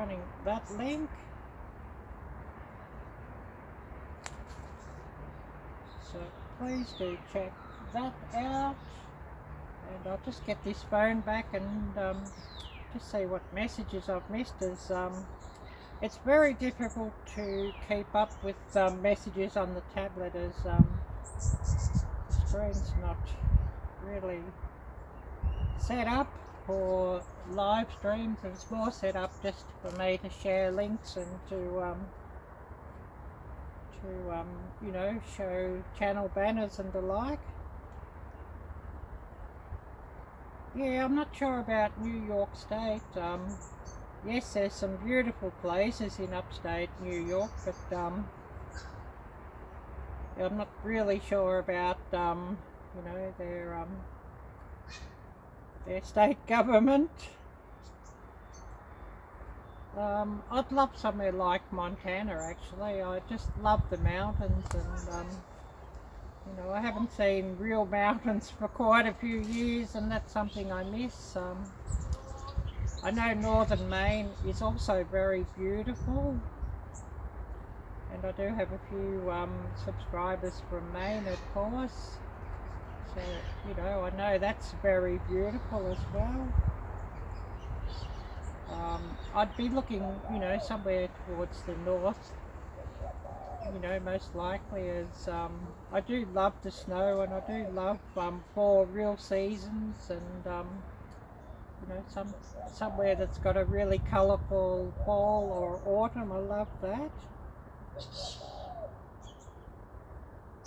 finding that link. So please do check that out. And I'll just get this phone back and just see what messages I've missed. As it's very difficult to keep up with messages on the tablet, as the screen's not really set up for live streams. It's more set up just for me to share links and to you know, show channel banners and the like. Yeah, I'm not sure about New York State. Yes, there's some beautiful places in upstate New York, but I'm not really sure about you know, their state government. I'd love somewhere like Montana, actually. I just love the mountains, and you know, I haven't seen real mountains for quite a few years, and that's something I miss. I know northern Maine is also very beautiful, and I do have a few subscribers from Maine, of course. So, you know, I know that's very beautiful as well. I'd be looking, you know, somewhere towards the north, you know, most likely, as I do love the snow, and I do love 4 real seasons, and you know, somewhere that's got a really colourful fall or autumn. I love that.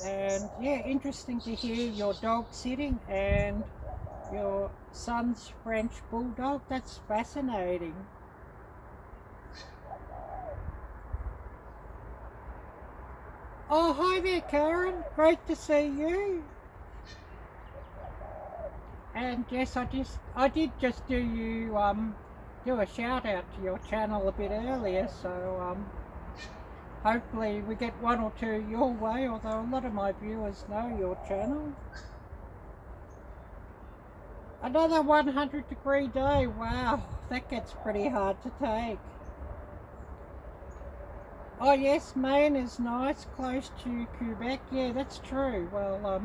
And yeah, interesting to hear your dog sitting and your son's French bulldog. That's fascinating. Oh, hi there, Karen. Great to see you. And yes, I did just do you do a shout out to your channel a bit earlier, so hopefully we get 1 or 2 your way, although a lot of my viewers know your channel. Another 100-degree day. Wow, that gets pretty hard to take. Oh yes, Maine is nice, close to Quebec. Yeah, that's true. Well,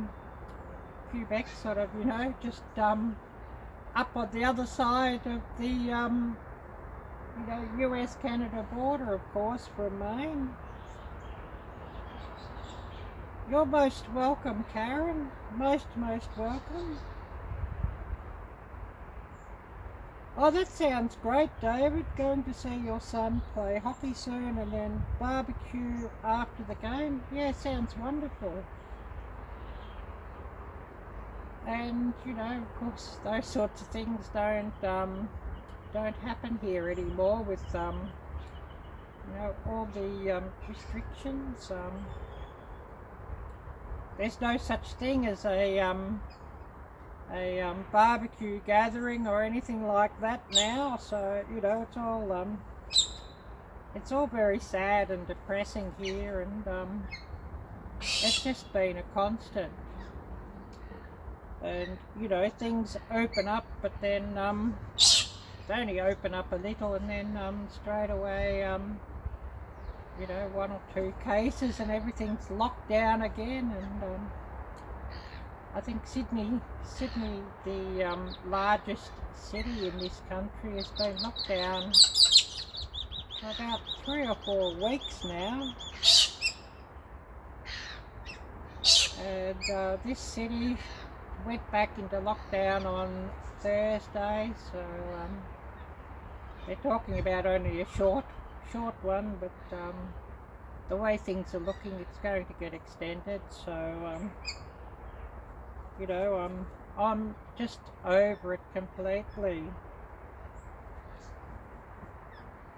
Quebec sort of, you know, just up on the other side of the you know, US-Canada border, of course, from Maine. You're most welcome, Karen. Most welcome. Oh, that sounds great, David. Going to see your son play hockey soon, and then barbecue after the game. Yeah, sounds wonderful. And you know, of course, those sorts of things don't happen here anymore with you know, all the restrictions. There's no such thing as a barbecue gathering or anything like that now, so you know, it's all very sad and depressing here, and it's just been a constant. And you know, things open up, but then they only open up a little, and then straight away you know, 1 or 2 cases and everything's locked down again. And I think Sydney, the largest city in this country, has been locked down for about 3 or 4 weeks now. And this city went back into lockdown on Thursday, so they're talking about only a short one, but the way things are looking, it's going to get extended. So you know, I'm just over it completely.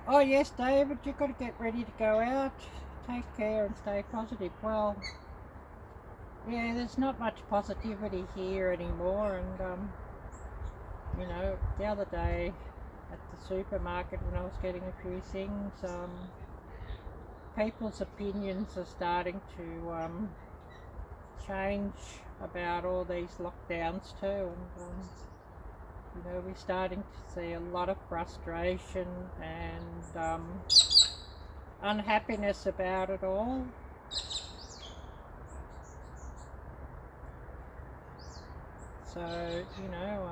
Oh yes, David, you've got to get ready to go out. Take care and stay positive. Well, yeah, there's not much positivity here anymore, and you know, the other day at the supermarket when I was getting a few things, people's opinions are starting to change about all these lockdowns too, and You know, we're starting to see a lot of frustration and unhappiness about it all. So, you know,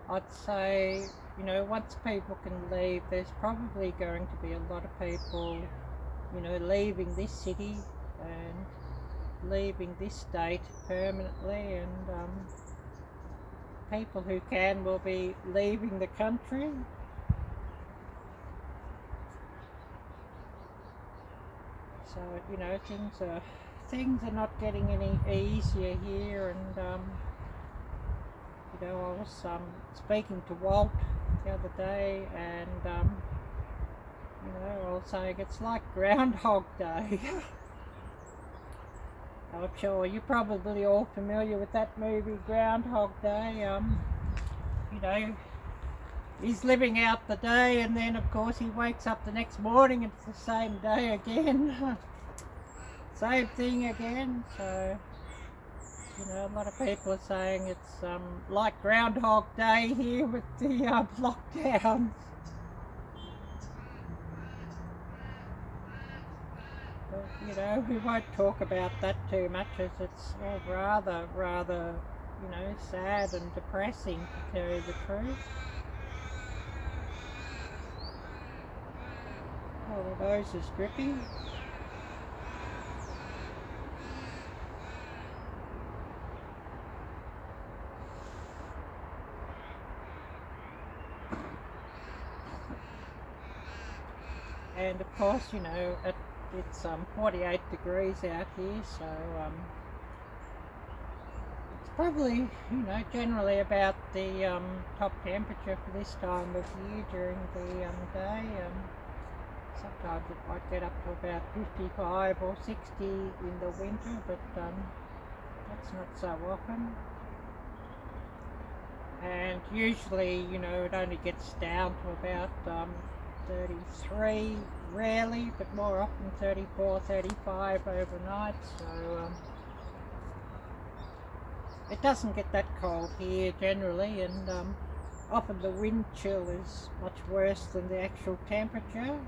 I'd say, you know, once people can leave, there's probably going to be a lot of people, you know, leaving this city and leaving this state permanently, and people who can will be leaving the country. So, you know, things are not getting any easier here, and you know, I was speaking to Walt the other day, and you know, I was saying it's like Groundhog Day. I'm sure you're probably all familiar with that movie, Groundhog Day. You know, he's living out the day, and then of course he wakes up the next morning and it's the same day again. Same thing again. So, you know, a lot of people are saying it's like Groundhog Day here with the lockdowns. But, you know, we won't talk about that too much, as it's all rather, you know, sad and depressing, to tell you the truth. Oh, the nose is dripping. And of course, you know, it's 48 degrees out here, so it's probably, you know, generally about the top temperature for this time of year during the day. Sometimes it might get up to about 55 or 60 in the winter, but that's not so often. And usually, you know, it only gets down to about 33 rarely, but more often 34, 35 overnight. So it doesn't get that cold here generally, and often the wind chill is much worse than the actual temperature.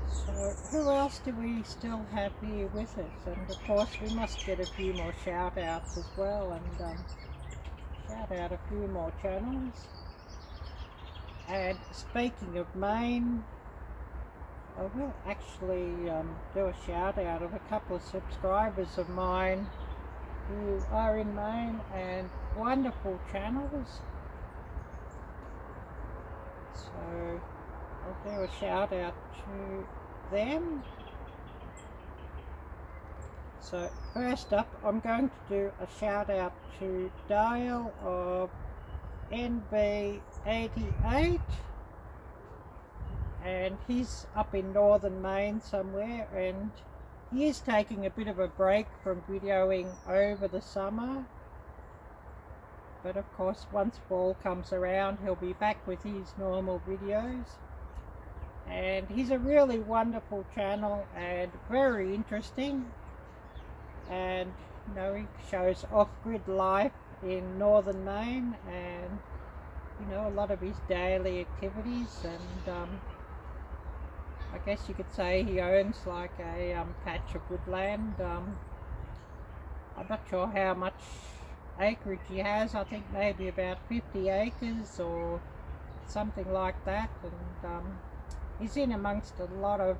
So who else do we still have here with us? And of course we must get a few more shout outs as well, and shout out a few more channels. And speaking of Maine, I will actually do a shout out of a couple of subscribers of mine who are in Maine, and wonderful channels. So I'll do a shout out to them. So first up, I'm going to do a shout out to Dale of NB88, and he's up in northern Maine somewhere, and he is taking a bit of a break from videoing over the summer, but of course once fall comes around he'll be back with his normal videos. And he's a really wonderful channel and very interesting, and you know, he shows off-grid life in northern Maine, and you know, a lot of his daily activities, and I guess you could say he owns like a patch of woodland. I'm not sure how much acreage he has. I think maybe about 50 acres or something like that, and he's in amongst a lot of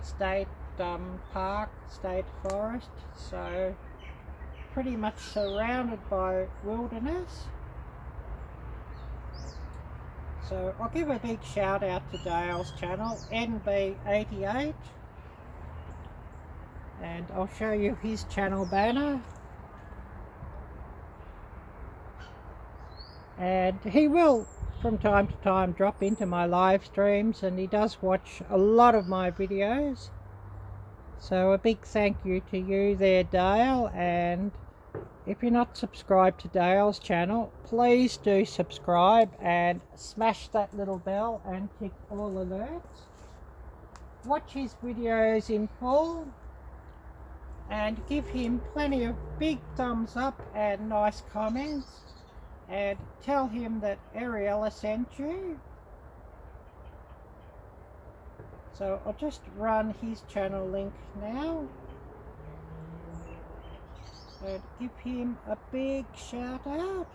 state park, state forest, so pretty much surrounded by wilderness. So I'll give a big shout out to Dale's channel, NB88, and I'll show you his channel banner. And he will from time to time drop into my live streams, and he does watch a lot of my videos. So a big thank you to you there, Dale, and if you're not subscribed to Dale's channel, please do subscribe and smash that little bell and tick all alerts. watch his videos in full and give him plenty of big thumbs up and nice comments, and tell him that Ariella sent you. So I'll just run his channel link now and give him a big shout out.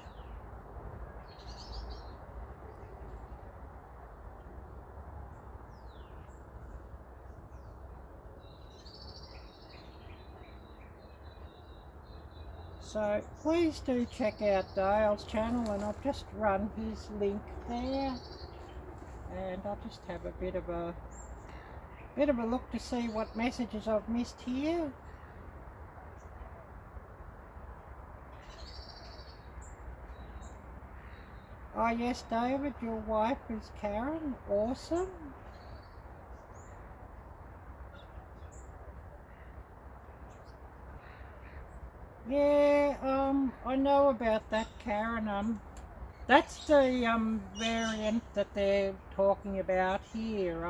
So please do check out Dale's channel, and I'll just run his link there, and I'll just have a bit of a look to see what messages I've missed here. Oh yes, David, your wife is Karen. Awesome. Yeah, I know about that, Karen. That's the variant that they're talking about here.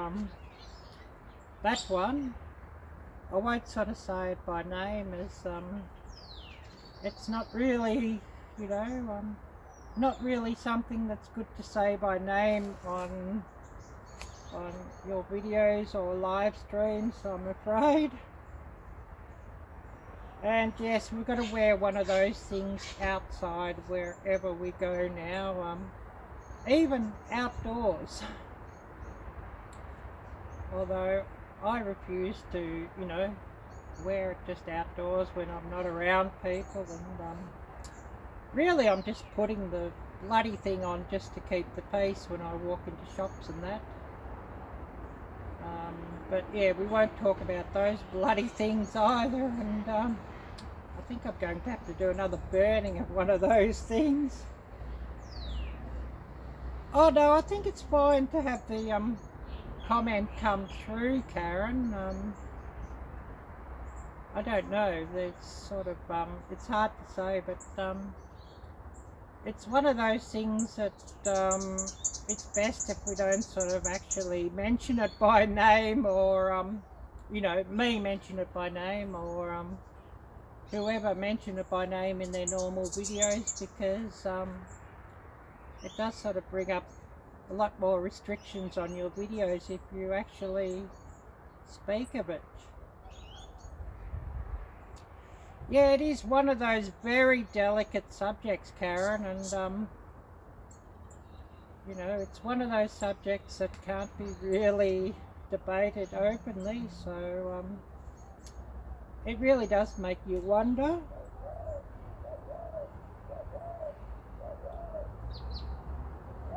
That one, I won't sort of say it by name, as it's not really, you know, not really something that's good to say by name on your videos or live streams, I'm afraid. And yes, we've got to wear one of those things outside wherever we go now, even outdoors. Although I refuse to, you know, wear it just outdoors when I'm not around people, and really I'm just putting the bloody thing on just to keep the peace when I walk into shops and that. But yeah, we won't talk about those bloody things either, and I think I'm going to have to do another burning of one of those things. Oh no, I think it's fine to have the comment come through, Karen. I don't know, there's sort of, it's hard to say, but it's one of those things that it's best if we don't sort of actually mention it by name, or you know, me mention it by name, or whoever mention it by name in their normal videos, because it does sort of bring up a lot more restrictions on your videos if you actually speak of it. Yeah, it is one of those very delicate subjects, Karen, and you know, it's one of those subjects that can't be really debated openly, so it really does make you wonder.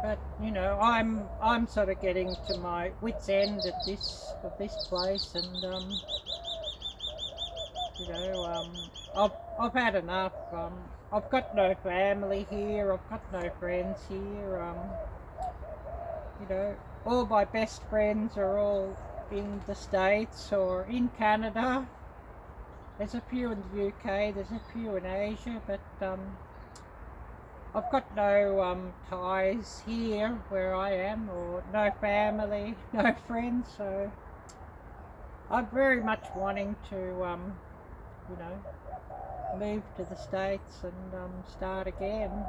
But you know, I'm sort of getting to my wit's end at this place, and you know, I've had enough. I've got no family here. I've got no friends here. You know, all my best friends are all in the States or in Canada. There's a few in the UK. There's a few in Asia, but I've got no ties here where I am, or no family, no friends. So I'm very much wanting to, you know, move to the States and start again.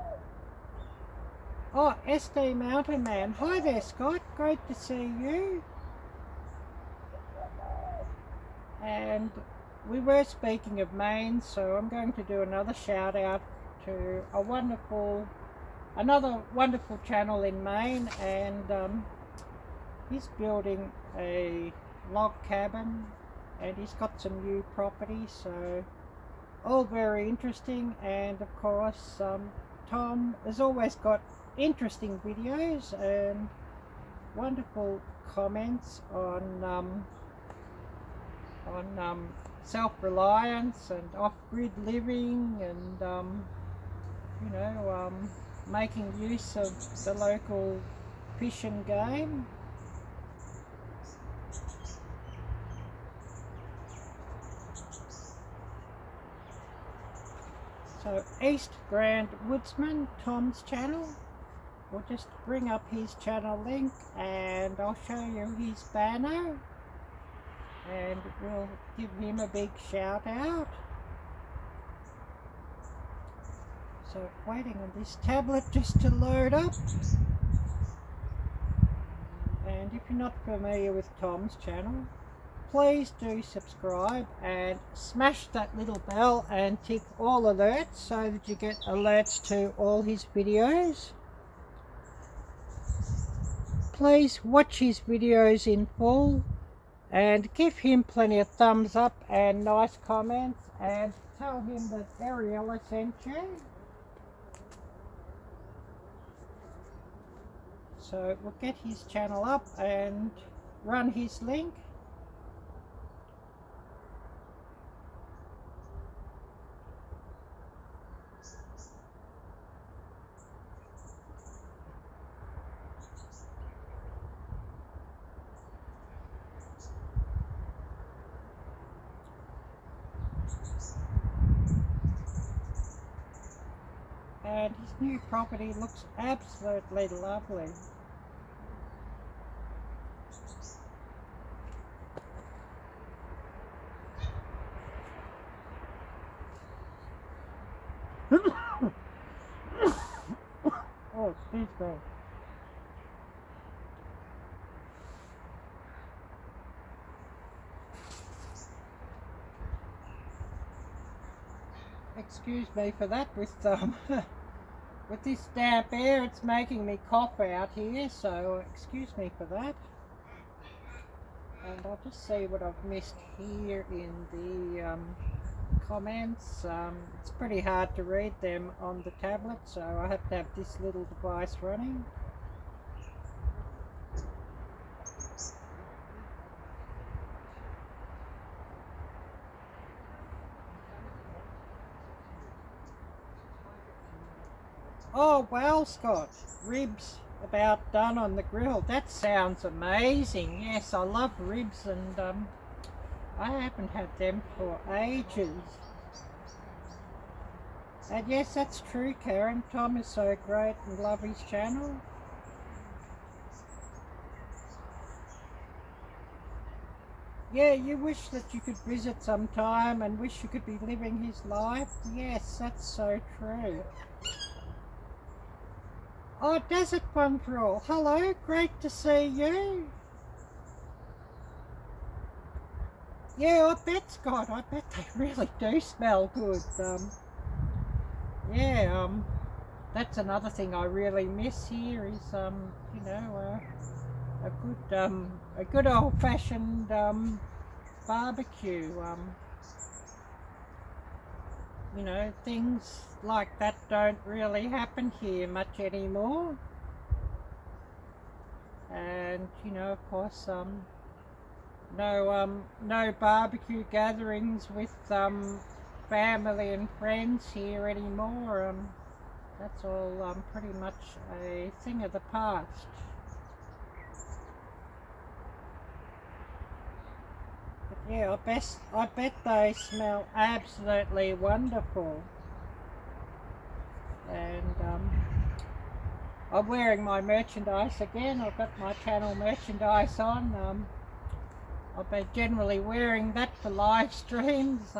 Oh, SD Mountain Man. Hi there, Scott. Great to see you. And we were speaking of Maine, so I'm going to do another shout out to another wonderful channel in Maine, and he's building a log cabin, and he's got some new property, so all very interesting. And of course, Tom has always got interesting videos and wonderful comments on self-reliance and off-grid living, and you know, making use of the local fish and game. So East Grand Woodsman, Tom's channel. We'll just bring up his channel link and I'll show you his banner. and we'll give him a big shout out. So waiting on this tablet just to load up. And if you're not familiar with Tom's channel, please do subscribe and smash that little bell and tick all alerts so that you get alerts to all his videos. Please watch his videos in full and give him plenty of thumbs up and nice comments, and tell him that Ariella sent you. So we'll get his channel up and run his link. And his new property looks absolutely lovely. Oh, excuse me. Excuse me for that. With this damp air, it's making me cough out here, so excuse me for that. And I'll just see what I've missed here in the comments. It's pretty hard to read them on the tablet, so I have to have this little device running. Oh well, Scott, ribs about done on the grill. That sounds amazing. Yes, I love ribs, and I haven't had them for ages. And yes, that's true, Karen. Tom is so great and love his channel. Yeah, you wish that you could visit sometime and wish you could be living his life. Yes, that's so true. Oh, Desert Bonfrol, hello, great to see you. Yeah, I bet, Scott, I bet they really do smell good. Yeah, that's another thing I really miss here is, you know, a good old-fashioned barbecue. You know, things like that don't really happen here much anymore. And, you know, of course, no barbecue gatherings with family and friends here anymore. That's all pretty much a thing of the past. Yeah, I bet they smell absolutely wonderful. And I'm wearing my merchandise again. I've got my channel merchandise on. I've been generally wearing that for live streams,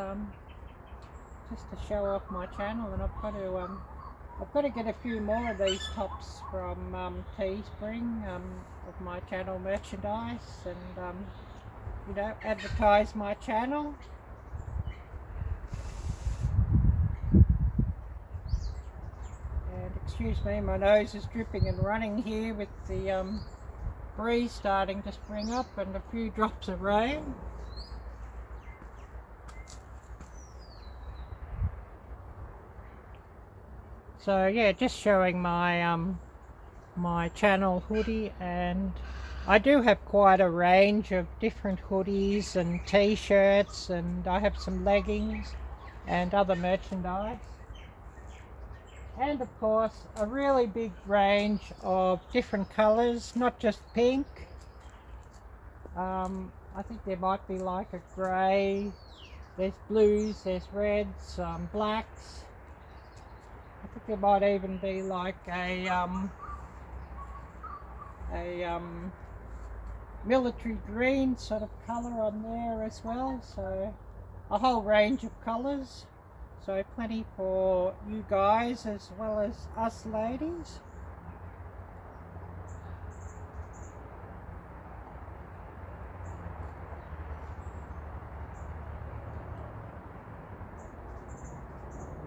just to show off my channel. And I've got to get a few more of these tops from Teespring of my channel merchandise, and you know, advertise my channel. And excuse me, my nose is dripping and running here with the breeze starting to spring up and a few drops of rain. So yeah, just showing my my channel hoodie, and I do have quite a range of different hoodies and t-shirts, and I have some leggings and other merchandise. And of course, a really big range of different colours, not just pink. I think there might be like a grey, there's blues, there's reds, blacks. I think there might even be like a military green sort of colour on there as well, so a whole range of colours, so plenty for you guys as well as us ladies.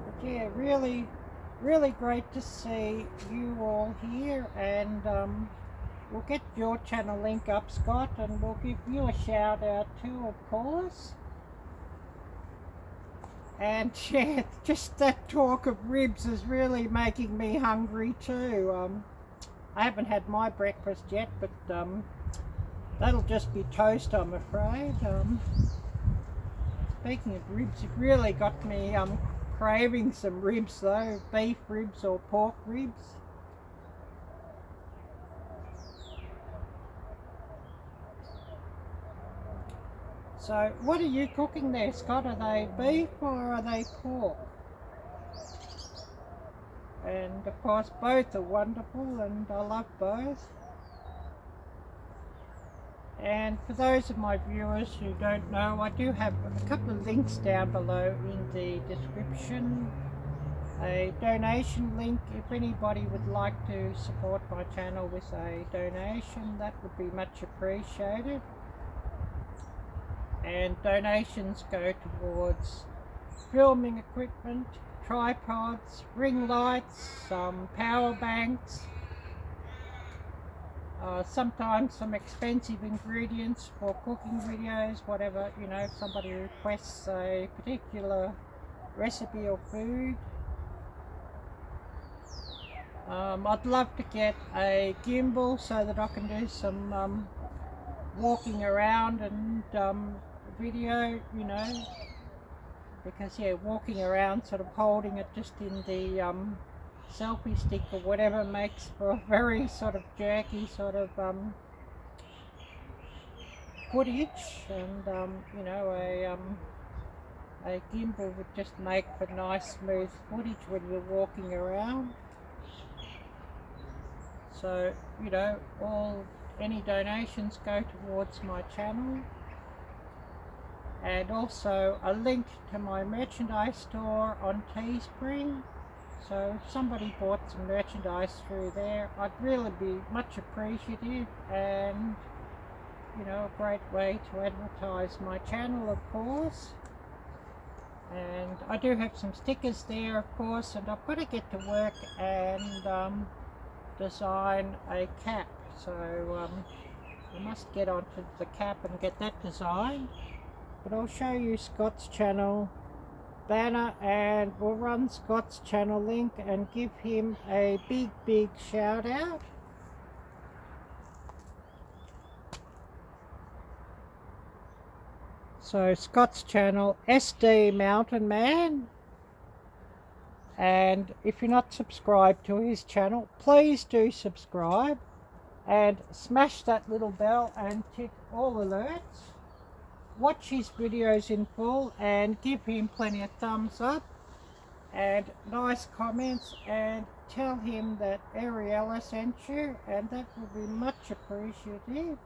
But yeah, really great to see you all here, and we'll get your channel link up, Scott, and we'll give you a shout out too, of course. And yeah, just that talk of ribs is really making me hungry too. I haven't had my breakfast yet, but that'll just be toast, I'm afraid. Speaking of ribs, it really got me craving some ribs though, beef ribs or pork ribs. So what are you cooking there, Scott? Are they beef or are they pork? And of course both are wonderful, and I love both. And for those of my viewers who don't know, I do have a couple of links down below in the description. A donation link, if anybody would like to support my channel with a donation, that would be much appreciated. And donations go towards filming equipment, tripods, ring lights, some power banks, sometimes some expensive ingredients for cooking videos, whatever, you know, if somebody requests a particular recipe or food. I'd love to get a gimbal so that I can do some walking around and video, you know, because yeah, walking around sort of holding it just in the selfie stick or whatever makes for a very sort of jerky sort of footage, and you know, a gimbal would just make for nice smooth footage when you're walking around. So, you know, any donations go towards my channel. And also a link to my merchandise store on Teespring. So if somebody bought some merchandise through there, I'd really be much appreciative, and you know, a great way to advertise my channel, of course. And I do have some stickers there, of course, and I've got to get to work and design a cap. So I must get onto the cap and get that designed. But I'll show you Scott's channel banner, and we'll run Scott's channel link and give him a big shout out. So Scott's channel, SD Mountain Man, and if you're not subscribed to his channel, please do subscribe and smash that little bell and tick all alerts. Watch his videos in full and give him plenty of thumbs up and nice comments, and tell him that Ariella sent you, and that will be much appreciated.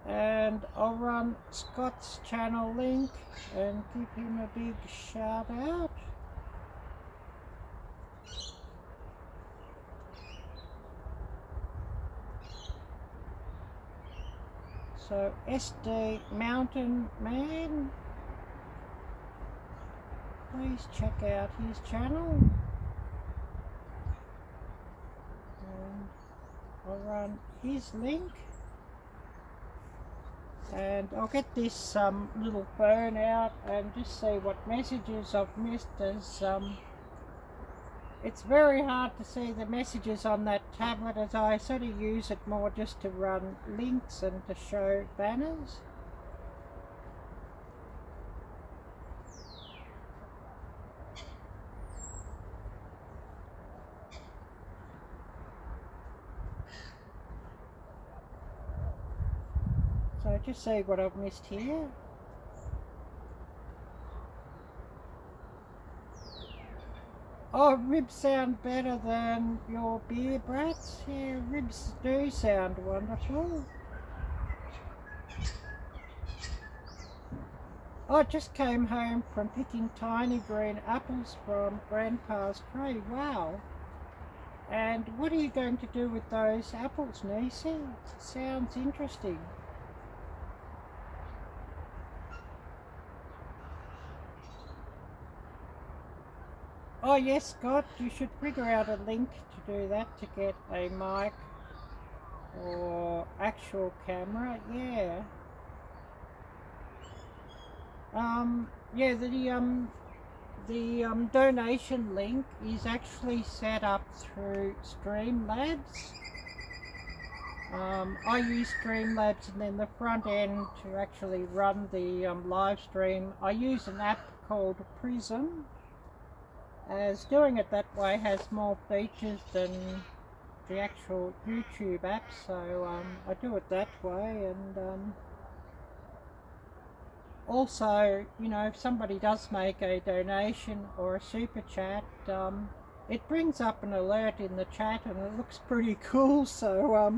And I'll run Scott's channel link and give him a big shout out. So SD Mountain Man, please check out his channel, and I'll run his link, and I'll get this little phone out and just see what messages I've missed, as it's very hard to see the messages on that tablet, as I sort of use it more just to run links and to show banners. So just see what I've missed here. Oh, ribs sound better than your beer brats? Yeah, ribs do sound wonderful. I just came home from picking tiny green apples from Grandpa's tree. Wow. And what are you going to do with those apples, Niecy? Sounds interesting. Oh yes, Scott, you should figure out a link to do that, to get a mic or actual camera. Yeah. Yeah, the donation link is actually set up through Streamlabs. I use Streamlabs, and then the front end to actually run the live stream, I use an app called Prism, as doing it that way has more features than the actual YouTube app, so I do it that way. And also, you know, if somebody does make a donation or a super chat, it brings up an alert in the chat, and it looks pretty cool. So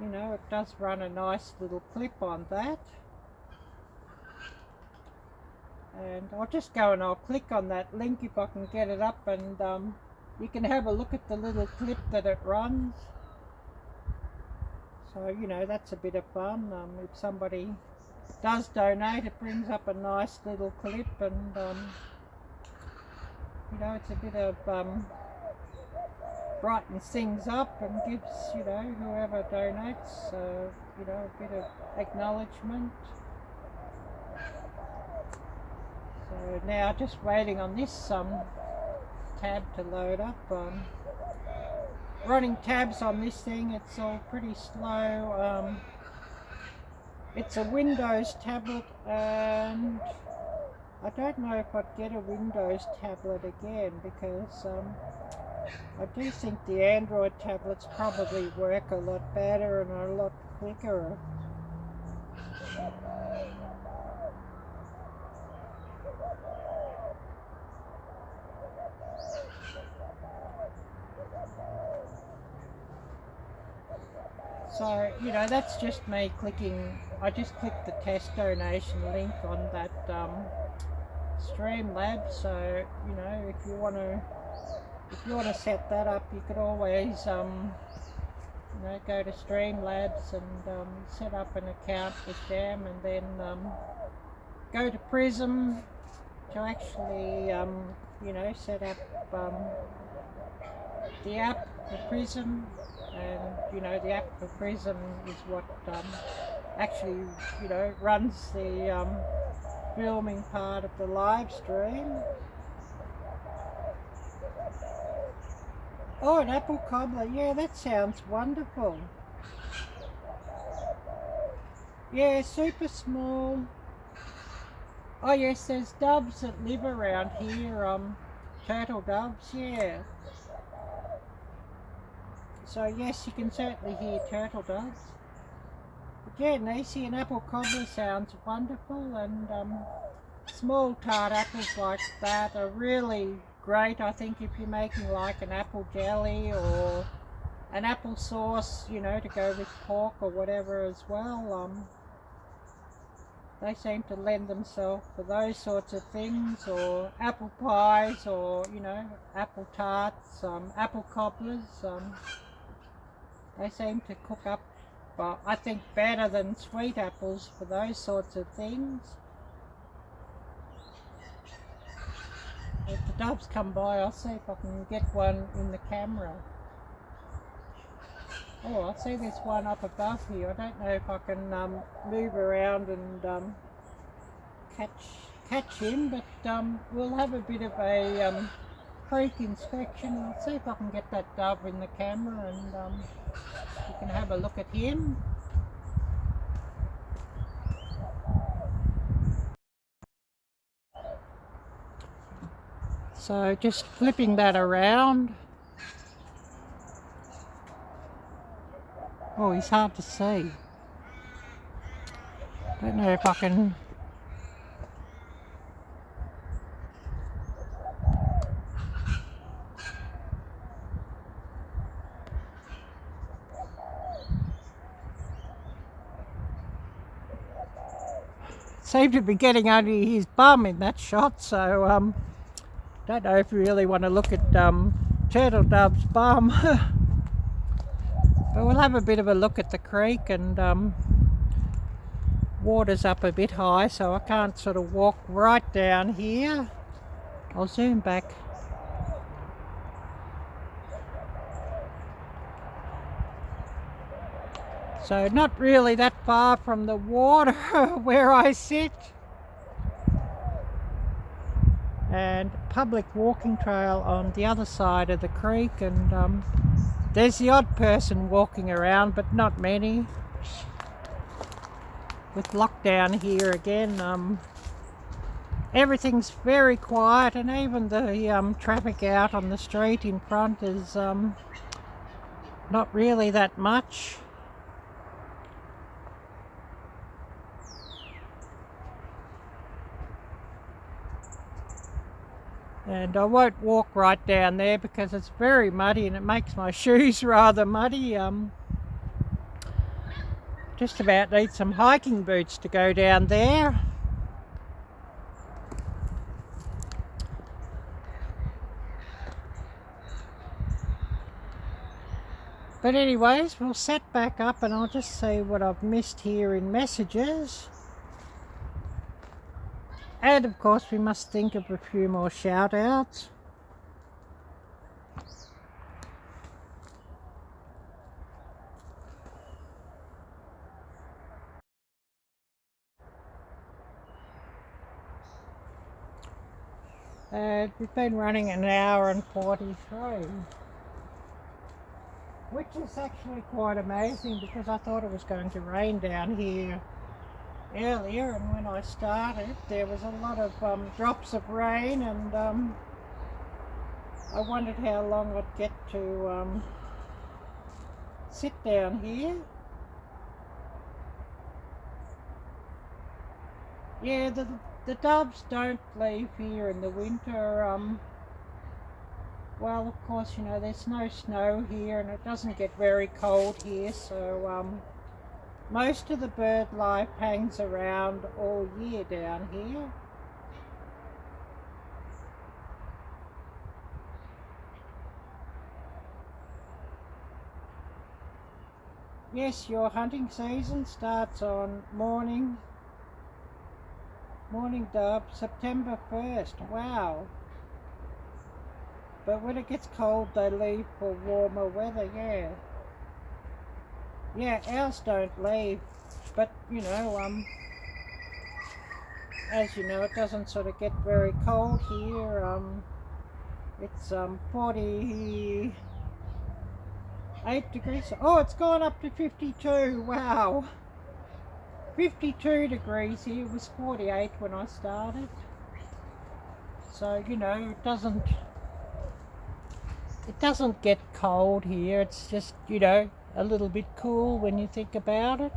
you know, it does run a nice little clip on that. And I'll just go and I'll click on that link if I can get it up, and you can have a look at the little clip that it runs. So, you know, that's a bit of fun. If somebody does donate, it brings up a nice little clip, and you know, it's a bit of brightens things up and gives, you know, whoever donates, you know, a bit of acknowledgement. So now just waiting on this tab to load up. Running tabs on this thing, it's all pretty slow. It's a Windows tablet, and I don't know if I'd get a Windows tablet again, because I do think the Android tablets probably work a lot better and are a lot quicker. So, you know, that's just me clicking. I just clicked the test donation link on that Streamlabs. So, you know, if you want to set that up, you could always you know, go to Streamlabs and set up an account with them, and then go to Prism to actually you know, set up the app for Prism. And, you know, the app for Prism is what actually, you know, runs the filming part of the live stream. Oh, an apple cobbler. Yeah, that sounds wonderful. Yeah, super small. Oh yes, there's doves that live around here, turtle doves, yeah. So yes, you can certainly hear turtle doves. But yeah, Niecy, an apple cobbler sounds wonderful, and small tart apples like that are really great, I think, if you're making like an apple jelly or an apple sauce, you know, to go with pork or whatever as well. They seem to lend themselves for those sorts of things, or apple pies, or, you know, apple tarts, apple cobblers. They seem to cook up, I think, better than sweet apples for those sorts of things. If the doves come by, I'll see if I can get one in the camera. Oh, I see there's one up above here. I don't know if I can move around and catch him, but we'll have a bit of a creek inspection. I'll see if I can get that dove in the camera, and you can have a look at him. So just flipping that around. Oh, he's hard to see. Don't know if I can. seemed to be getting only his bum in that shot, so don't know if you really want to look at Turtle Dove's bum. But we'll have a bit of a look at the creek, and water's up a bit high, so I can't sort of walk right down here. I'll zoom back. So not really that far from the water where I sit. And public walking trail on the other side of the creek, and there's the odd person walking around, but not many. With lockdown here again, everything's very quiet, and even the traffic out on the street in front is not really that much. And I won't walk right down there because it's very muddy and it makes my shoes rather muddy. Just about need some hiking boots to go down there. But anyways, we'll set back up and I'll just see what I've missed here in messages. And of course we must think of a few more shout outs. And we've been running an hour and 43, which is actually quite amazing because I thought it was going to rain down here earlier, and when I started there was a lot of drops of rain, and I wondered how long I'd get to sit down here. Yeah, the doves don't leave here in the winter. Well, of course, you know, there's no snow here and it doesn't get very cold here, so most of the bird life hangs around all year down here. Yes, your hunting season starts on morning dove, September 1st. Wow. But when it gets cold they leave for warmer weather, yeah. Yeah, ours don't leave, but you know, as you know, it doesn't sort of get very cold here. It's 48 degrees. Oh, it's gone up to 52. Wow. 52 degrees here. It was 48 when I started. So, you know, it doesn't get cold here. It's just, you know, a little bit cool when you think about it.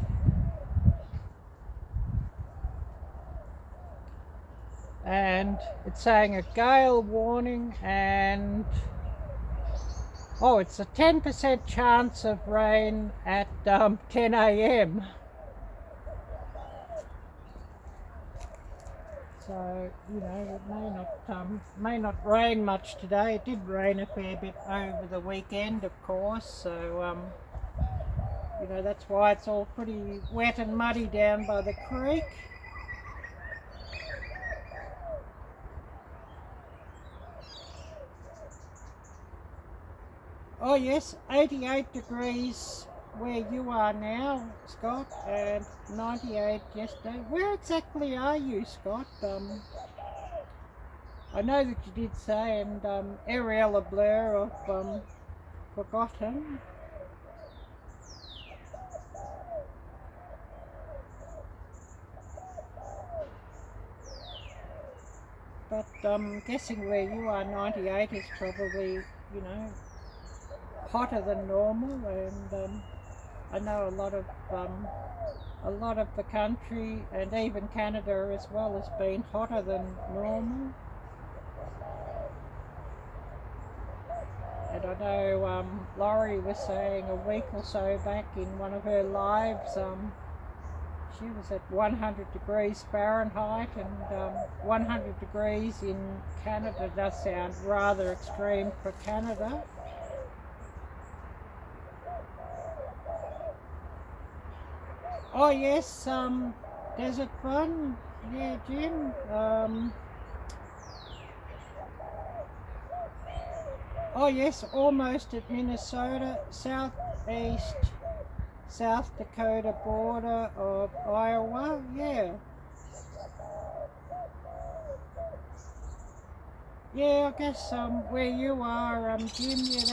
And it's saying a gale warning, and oh, it's a 10% chance of rain at 10 a.m. So, you know, it may not rain much today. It did rain a fair bit over the weekend, of course, so you know, that's why it's all pretty wet and muddy down by the creek. Oh yes, 88 degrees where you are now, Scott, and 98 yesterday. Where exactly are you, Scott? I know that you did say, and Arielle-Viking, I've forgotten. But I'm guessing where you are, 98 is probably, you know, hotter than normal, and I know a lot of the country and even Canada as well has been hotter than normal. And I know Laurie was saying a week or so back in one of her lives, she was at 100 degrees Fahrenheit, and 100 degrees in Canada does sound rather extreme for Canada. Oh yes, Desert Fun, yeah, Jim. Oh yes, almost at Minnesota, southeast South Dakota border of Iowa, yeah. Yeah, I guess where you are, Jim, yeah,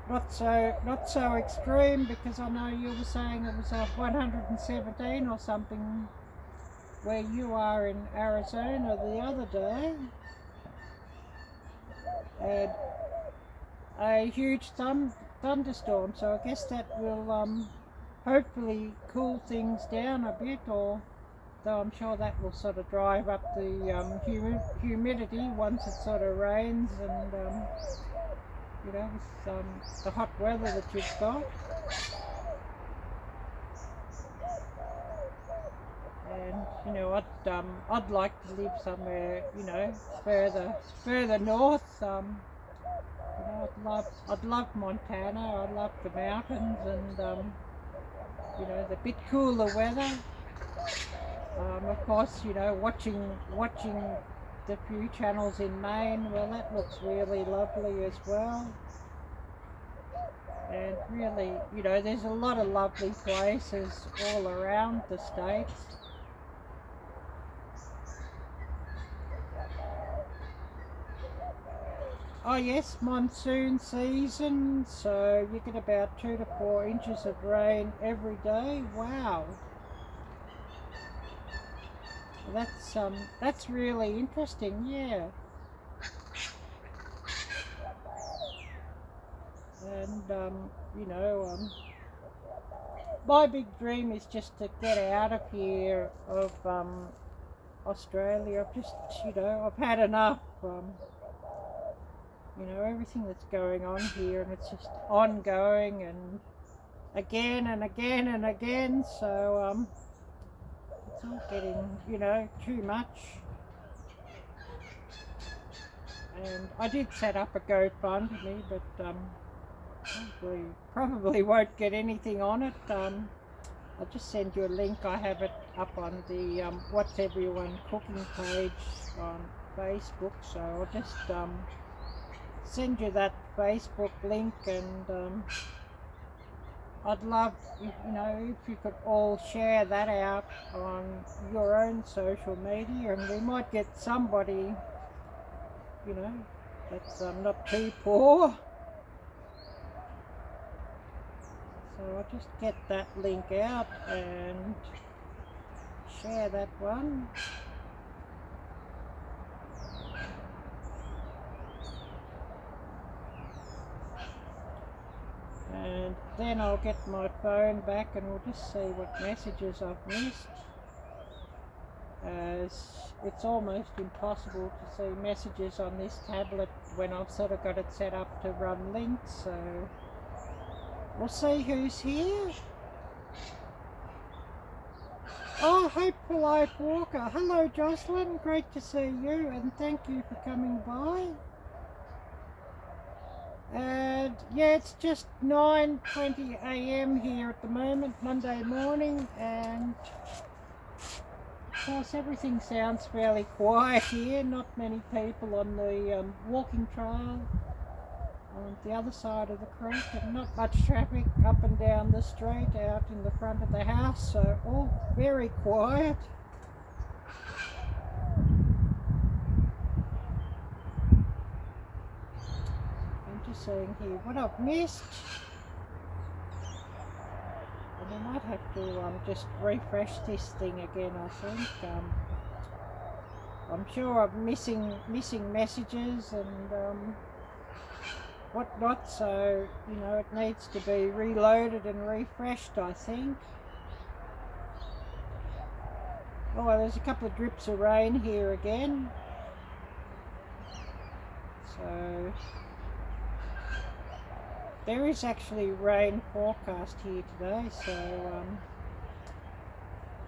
that's not so extreme, because I know you were saying it was 117 or something where you are in Arizona the other day. And a huge thunderstorm, so I guess that will hopefully cool things down a bit, or though I'm sure that will sort of drive up the humidity once it sort of rains, and you know, with the hot weather that you've got. And you know, I'd like to live somewhere, you know, further north. You know, I'd love Montana. I love the mountains, and you know, the bit cooler weather. Of course, you know, watching the few channels in Maine, well, that looks really lovely as well. And really, you know, there's a lot of lovely places all around the states. Oh yes, monsoon season, so you get about 2 to 4 inches of rain every day. Wow. That's really interesting, yeah. And you know, my big dream is just to get out of here, of Australia. I've just, you know, I've had enough. You know, everything that's going on here, and it's just ongoing, and again and again and again. So it's all getting, you know, too much. And I did set up a GoFundMe, but probably won't get anything on it. I'll just send you a link. I have it up on the What's Everyone Cooking page on Facebook, so I'll just send you that Facebook link, and I'd love, you know, if you could all share that out on your own social media, and we might get somebody, you know, that's not too poor. So I'll just get that link out and share that one. And then I'll get my phone back, and we'll just see what messages I've missed, as it's almost impossible to see messages on this tablet when I've sort of got it set up to run links. So we'll see who's here. Oh, Hopeful Life Walker. Hello, Jocelyn. Great to see you, and thank you for coming by. And yeah, it's just 9:20 a.m. here at the moment, Monday morning, and of course everything sounds fairly quiet here. Not many people on the walking trail on the other side of the creek, and not much traffic up and down the street out in the front of the house, so all very quiet. Just seeing here what I've missed, and I might have to just refresh this thing again. I think I'm sure I'm missing messages and whatnot, so you know, it needs to be reloaded and refreshed, I think. Oh, well, there's a couple of drips of rain here again, so there is actually rain forecast here today, so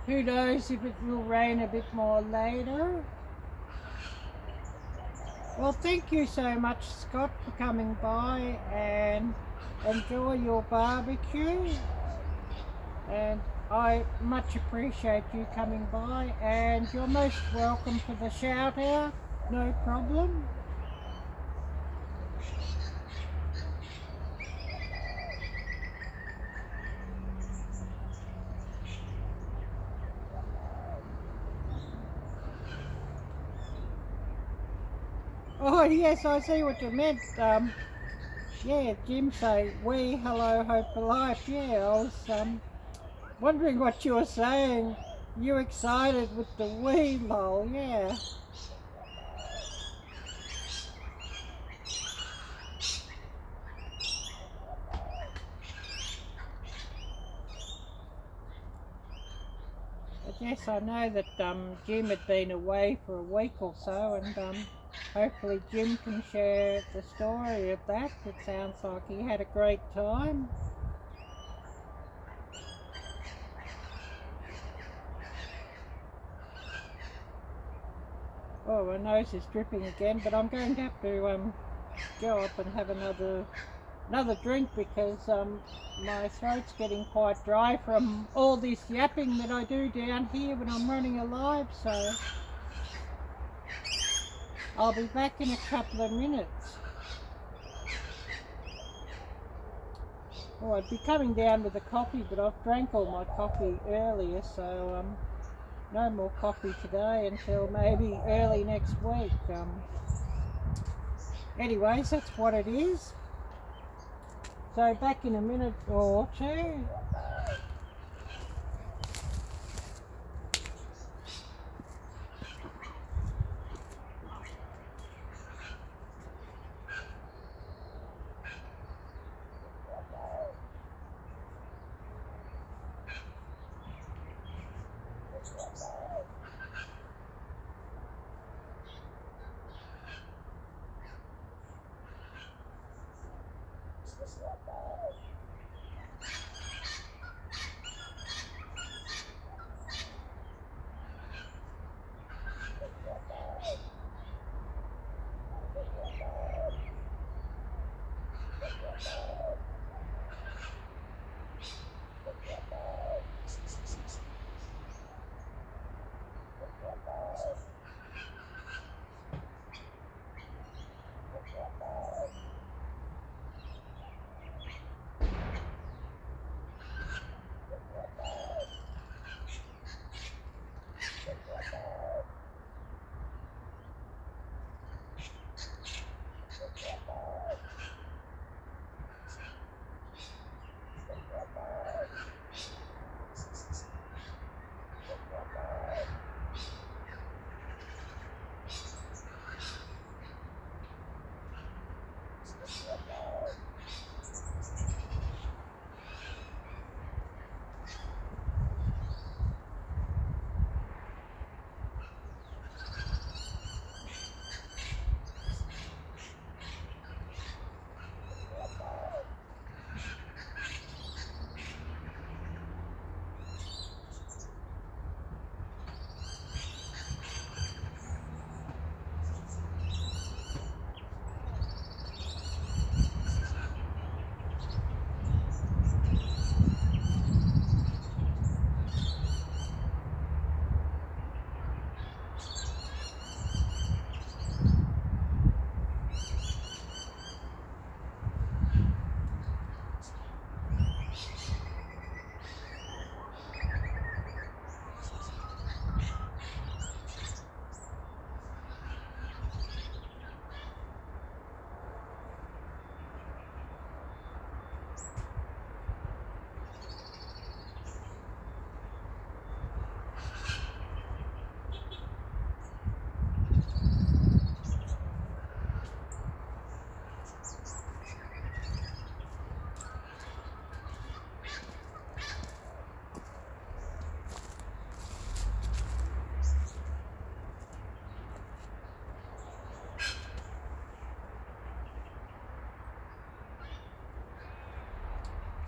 Who knows if it will rain a bit more later. Well, thank you so much, Scott, for coming by, and enjoy your barbecue. And I much appreciate you coming by, and you're most welcome for the shout out, no problem. Oh yes, I see what you meant. Yeah, Jim say, we, hello, hope for life. Yeah, I was wondering what you were saying. You excited with the we, lol, yeah. But yes, I know that Jim had been away for a week or so, and hopefully Jim can share the story of that. It sounds like he had a great time. Oh, my nose is dripping again, but I'm going to have to go up and have another drink because my throat's getting quite dry from all this yapping that I do down here when I'm running a live, so I'll be back in a couple of minutes. Oh, I'd be coming down with a coffee, but I've drank all my coffee earlier, so no more coffee today until maybe early next week. Anyways, that's what it is. So back in a minute or two.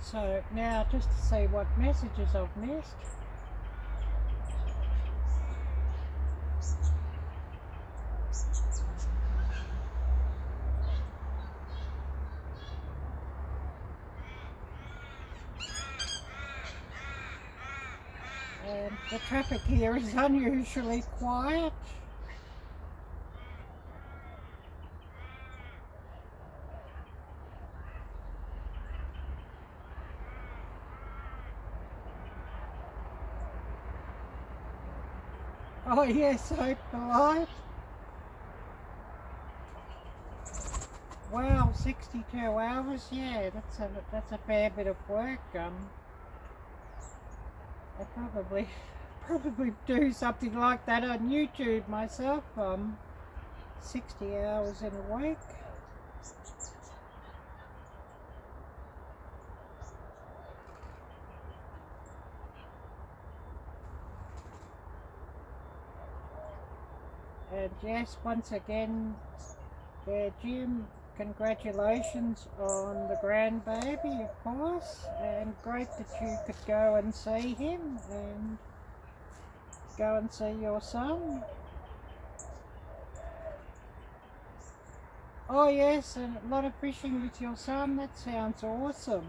So now just to see what messages I've missed. The traffic here is unusually quiet. Oh yes, so polite. Wow, 62 hours, yeah, that's a fair bit of work. I probably do something like that on YouTube myself. 60 hours in a week. And yes, once again, Jim, congratulations on the grandbaby, of course, and great that you could go and see him and go and see your son. Oh yes, and a lot of fishing with your son, that sounds awesome.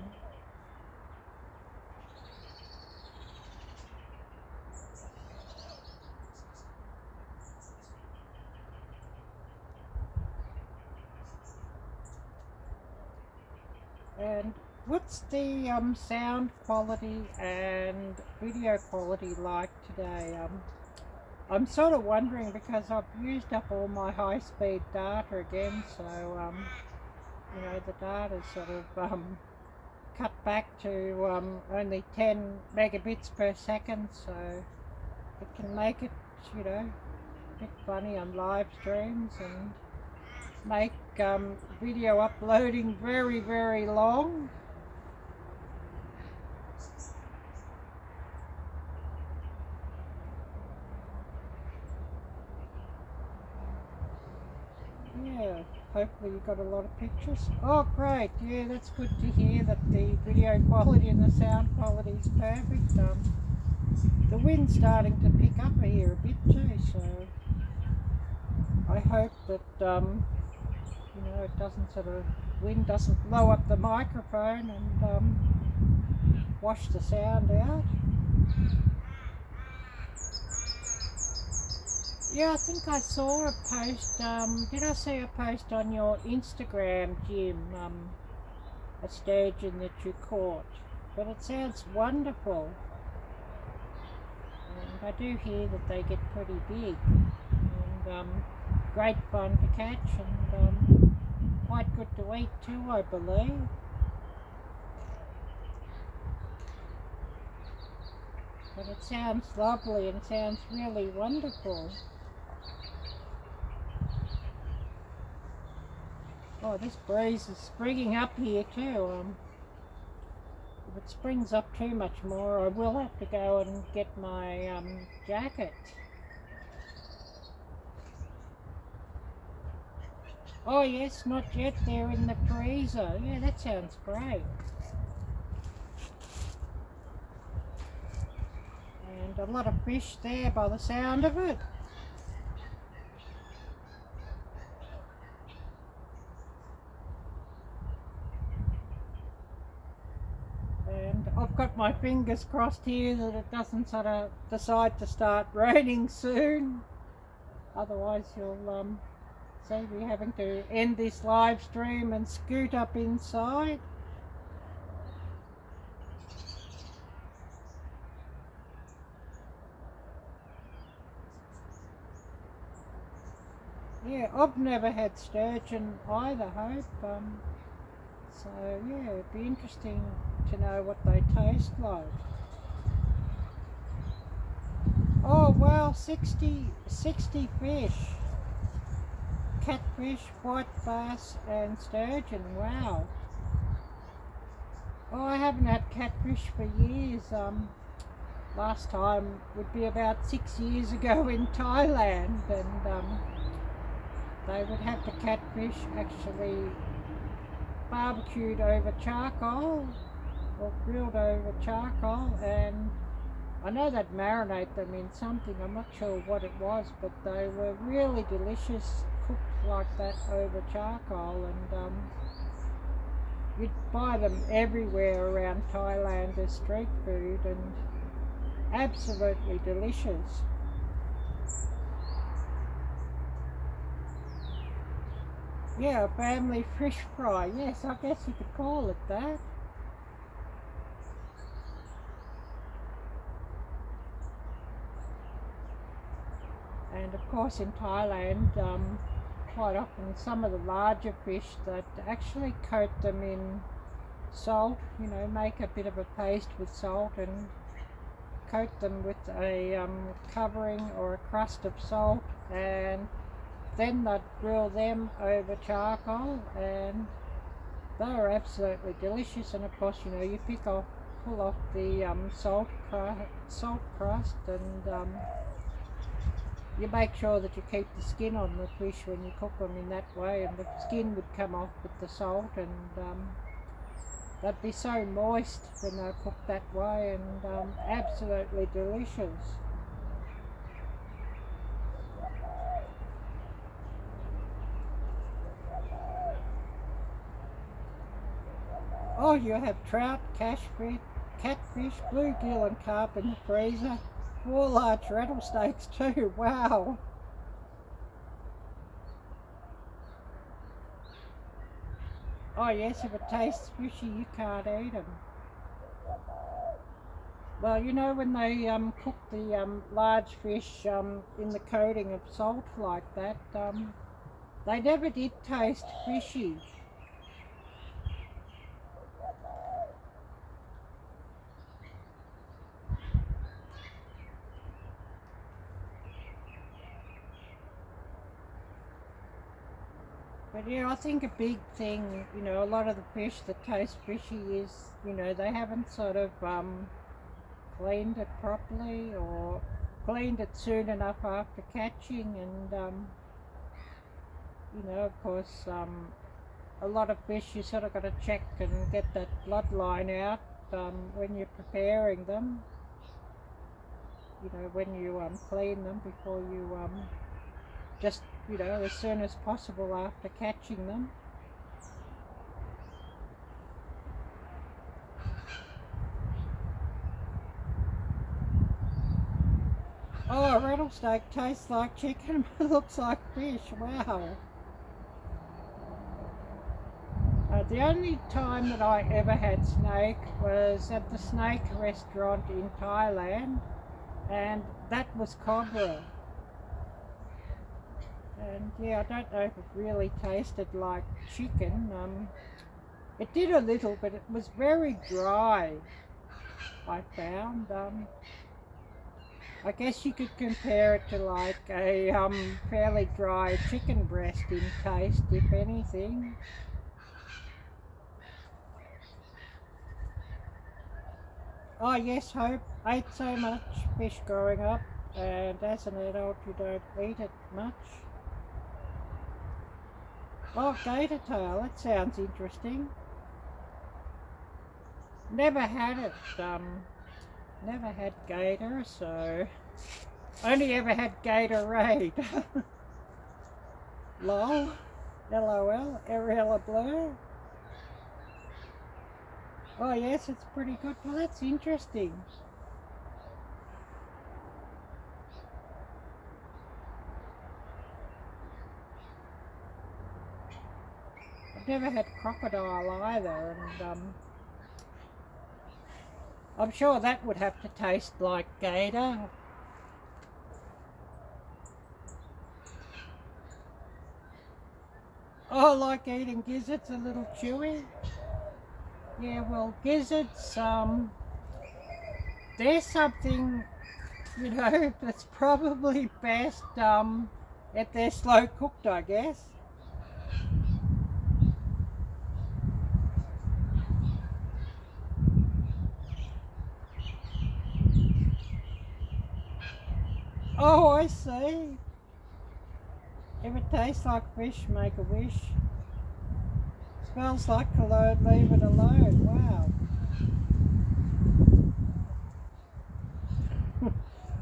And what's the sound quality and video quality like today? I'm sort of wondering because I've used up all my high-speed data again, so you know, the data's sort of cut back to only 10 megabits per second, so it can make it, you know, a bit funny on live streams and make video uploading very, very long. Yeah, hopefully you got a lot of pictures. Oh great, yeah, that's good to hear that the video quality and the sound quality is perfect. The wind's starting to pick up here a bit too, so I hope that you know, it doesn't wind doesn't blow up the microphone and wash the sound out. Yeah, I think I saw a post, did I see a post on your Instagram, Jim, a sturgeon that you caught? But it sounds wonderful. And I do hear that they get pretty big. And great fun to catch and quite good to eat too, I believe. But it sounds lovely and sounds really wonderful. Oh, this breeze is springing up here too. If it springs up too much more, I will have to go and get my jacket. Oh yes, not yet, they're in the freezer. Yeah, that sounds great. And a lot of fish there by the sound of it. And I've got my fingers crossed here that it doesn't sort of decide to start raining soon. Otherwise you'll see me having to end this live stream and scoot up inside. Yeah, I've never had sturgeon either, Hope. So yeah, it'd be interesting to know what they taste like. Oh wow, 60 fish. Catfish, white bass and sturgeon, wow. Oh, I haven't had catfish for years. Last time would be about 6 years ago in Thailand, and they would have the catfish actually barbecued over charcoal or grilled over charcoal, and I know they'd marinate them in something, I'm not sure what it was, but they were really delicious cooked like that over charcoal, and you'd buy them everywhere around Thailand as street food, and Absolutely delicious. Yeah, a family fish fry. Yes, I guess you could call it that. And of course in Thailand, quite often some of the larger fish that actually coat them in salt, you know, make a bit of a paste with salt and coat them with a covering or a crust of salt, and then they'd grill them over charcoal, and they are absolutely delicious. And of course, you know, you pull off the salt crust, and you make sure that you keep the skin on the fish when you cook them in that way, and the skin would come off with the salt, and they'd be so moist when they're cooked that way, and absolutely delicious. Oh, you have trout, catfish, bluegill and carp in the freezer. 4 large rattlesnakes too, wow. Oh yes, if it tastes fishy, you can't eat them. Well, you know, when they cook the large fish in the coating of salt like that, they never did taste fishy. But yeah, I think a big thing, you know, a lot of the fish that taste fishy is, you know, they haven't sort of cleaned it properly or cleaned it soon enough after catching, and you know, of course, a lot of fish you sort of got to check and get that bloodline out when you're preparing them. You know, when you clean them before you just, you know, as soon as possible after catching them. Oh, a rattlesnake tastes like chicken but looks like fish. Wow. The only time that I ever had snake was at the snake restaurant in Thailand, and that was cobra. And yeah, I don't know if it really tasted like chicken. It did a little, but it was very dry, I found. I guess you could compare it to like a fairly dry chicken breast in taste, if anything. Oh yes, Hope. Ate so much fish growing up, and as an adult you don't eat it much. Oh, gator tail, that sounds interesting. Never had it, never had gator, so only ever had Gatorade. LOL, LOL, Arielle Blue. Oh yes, it's pretty good. Well, that's interesting. I've never had crocodile either, and I'm sure that would have to taste like gator. Oh, like eating gizzards, a little chewy. Yeah, well, gizzards, there's something, you know, that's probably best if they're slow cooked, I guess. Oh, I see. If it tastes like fish, make a wish. Smells like cologne, leave it alone. Wow.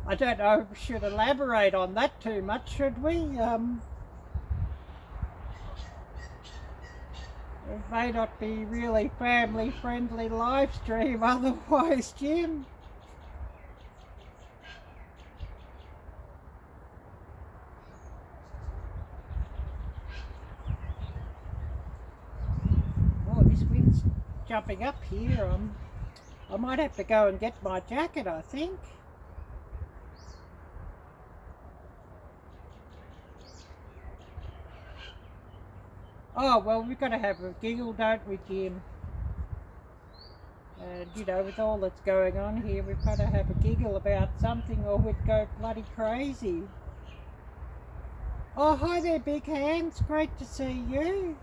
I don't know if we should elaborate on that too much, should we? It may not be really family friendly live stream otherwise, Jim. just jumping up here. I might have to go and get my jacket, I think. Oh, well, we've got to have a giggle, don't we, Jim? And, you know, with all that's going on here, we've got to have a giggle about something or we'd go bloody crazy. Oh, hi there, Big Hands. Great to see you.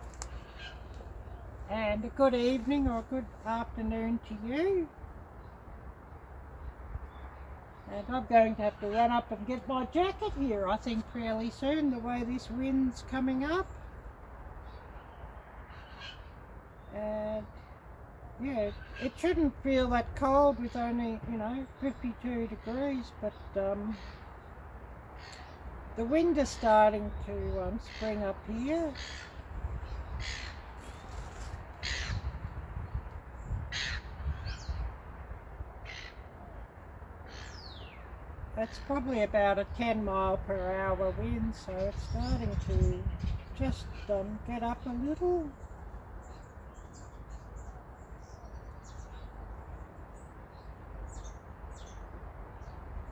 And a good evening or a good afternoon to you. And I'm going to have to run up and get my jacket here, I think, fairly soon, the way this wind's coming up. And yeah, it shouldn't feel that cold with only, you know, 52 degrees, but the wind is starting to spring up here. That's probably about a 10-mile-per-hour wind, so it's starting to just get up a little.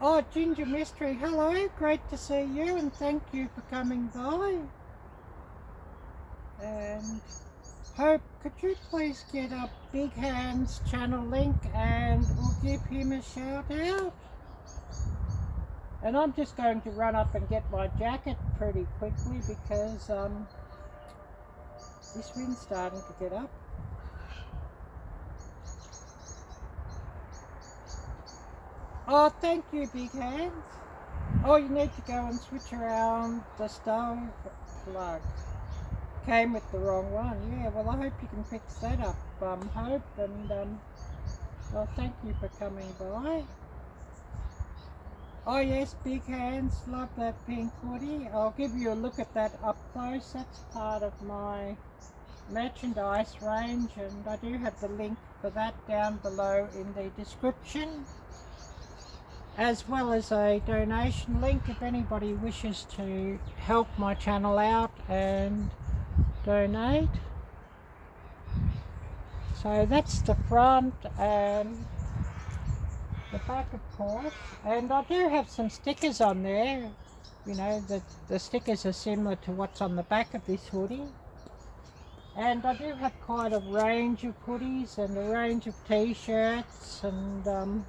Oh, Ginger Mystery, hello, great to see you and thank you for coming by. And Hope, could you please get up Big Hand's channel link and we'll give him a shout out? And I'm just going to run up and get my jacket pretty quickly because this wind's starting to get up. Oh, thank you, Big Hands. Oh, you need to go and switch around the stove plug. Came with the wrong one. Yeah, well, I hope you can fix that up, Hope. And, well, thank you for coming by. Oh, yes, Big Hands. Love that pink hoodie. I'll give you a look at that up close. That's part of my merchandise range, and I do have the link for that down below in the description, as well as a donation link if anybody wishes to help my channel out and donate. So that's the front and the back, of course, and I do have some stickers on there. You know, the stickers are similar to what's on the back of this hoodie. And I do have quite a range of hoodies and a range of t-shirts and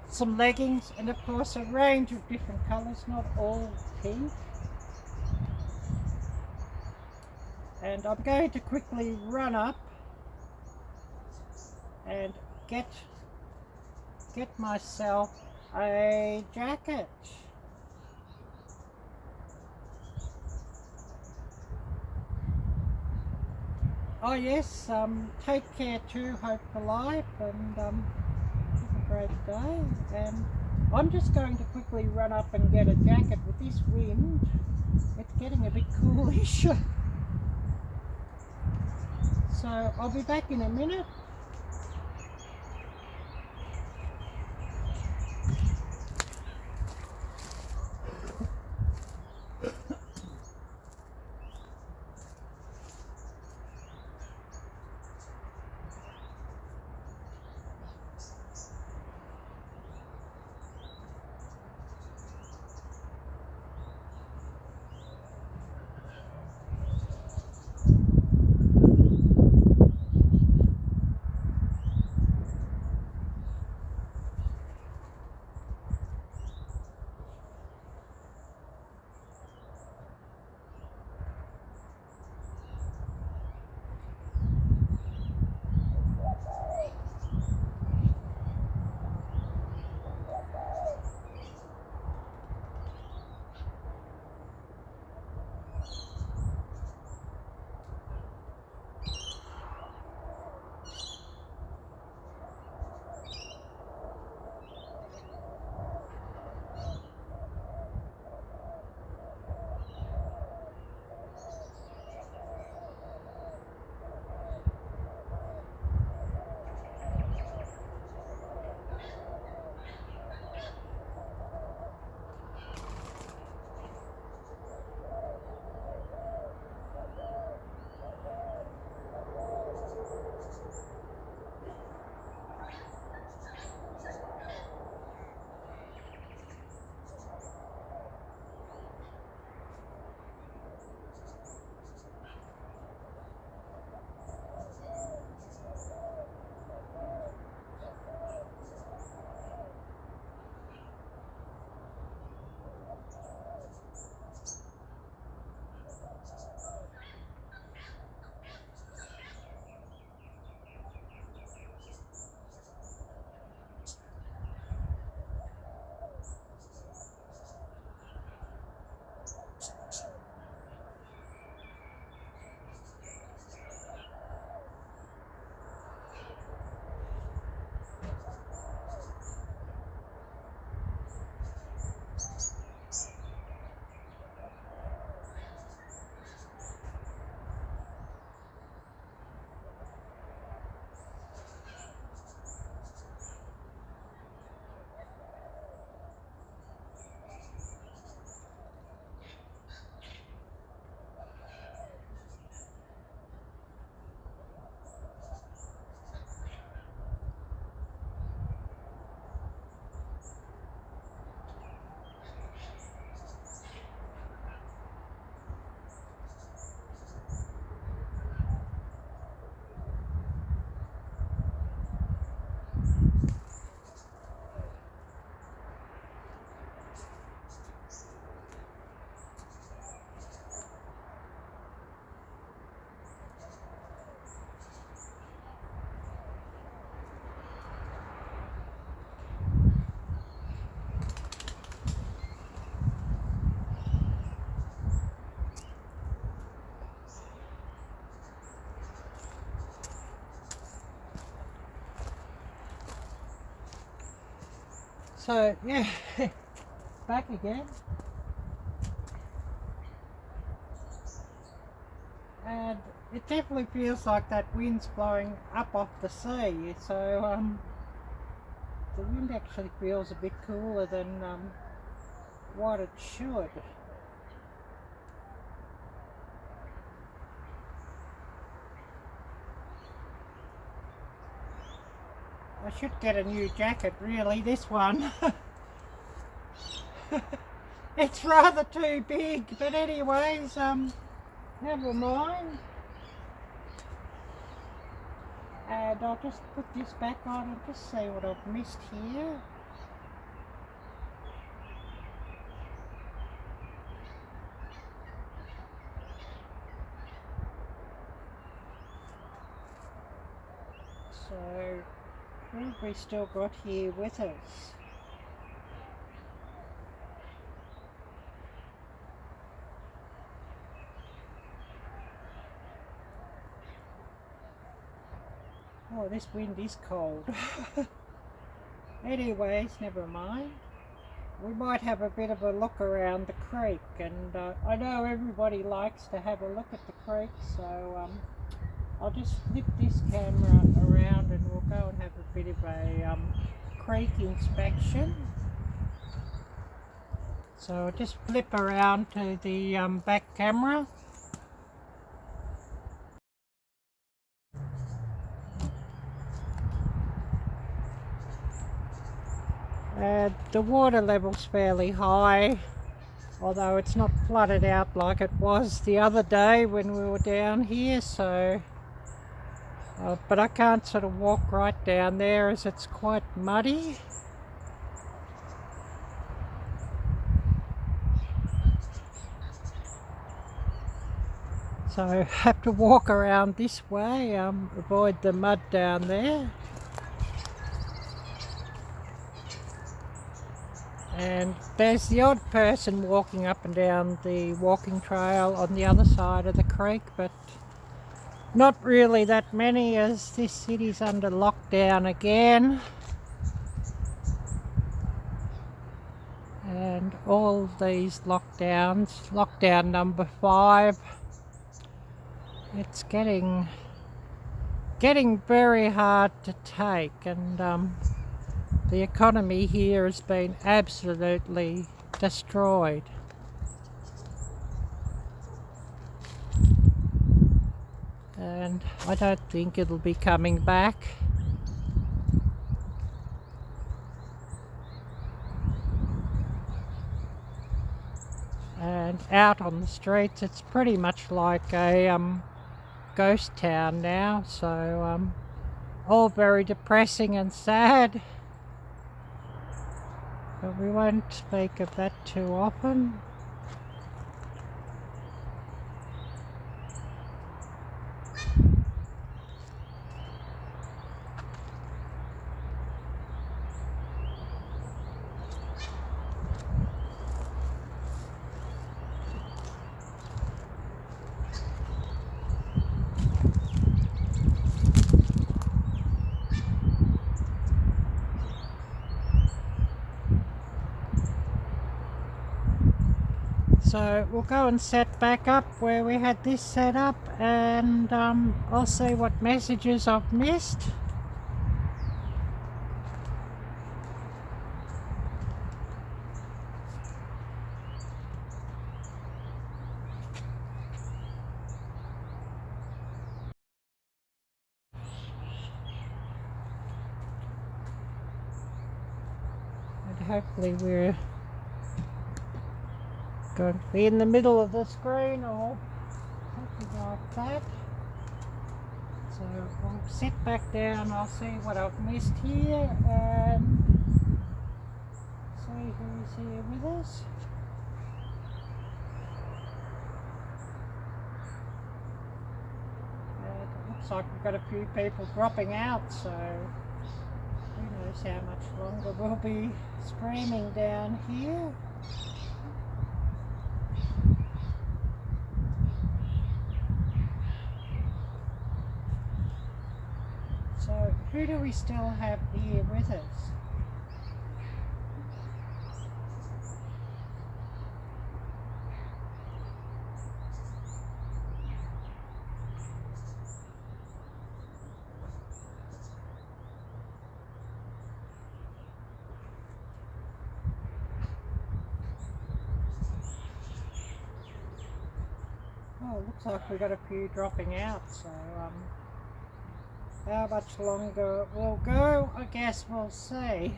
some leggings, and of course a range of different colours, not all pink. And I'm going to quickly run up and get myself a jacket. Oh yes, take care too, Hope for life, and have a great day. And I'm just going to quickly run up and get a jacket. With this wind, it's getting a bit coolish. So I'll be back in a minute. So yeah, back again. And it definitely feels like that wind's blowing up off the sea, so the wind actually feels a bit cooler than what it should. I should get a new jacket, really. This one it's rather too big, but anyways, never mind. And I'll just put this back on and just see what I've missed here. So, who have we still got here with us? Oh, this wind is cold. Anyways, never mind. We might have a bit of a look around the creek, and I know everybody likes to have a look at the creek, so I'll just flip this camera around and we'll go and have a bit of a creek inspection. So I'll just flip around to the back camera. The water level's fairly high, although it's not flooded out like it was the other day when we were down here, so but I can't sort of walk right down there as it's quite muddy. So I have to walk around this way, avoid the mud down there. And there's the odd person walking up and down the walking trail on the other side of the creek, but not really that many, as this city's under lockdown again. And all these lockdowns, lockdown number 5, it's getting very hard to take, and the economy here has been absolutely destroyed. And I don't think it'll be coming back. And out on the streets, it's pretty much like a ghost town now, so all very depressing and sad. But we won't speak of that too often. So we'll go and set back up where we had this set up, and I'll see what messages I've missed. And hopefully we're going to be in the middle of the screen or something like that. So I'll sit back down, I'll see what I've missed here and see who's here with us. And it looks like we've got a few people dropping out, so who knows how much longer we'll be streaming down here. So who do we still have here with us? Oh, looks like we got a few dropping out, so how much longer we'll go, I guess we'll see.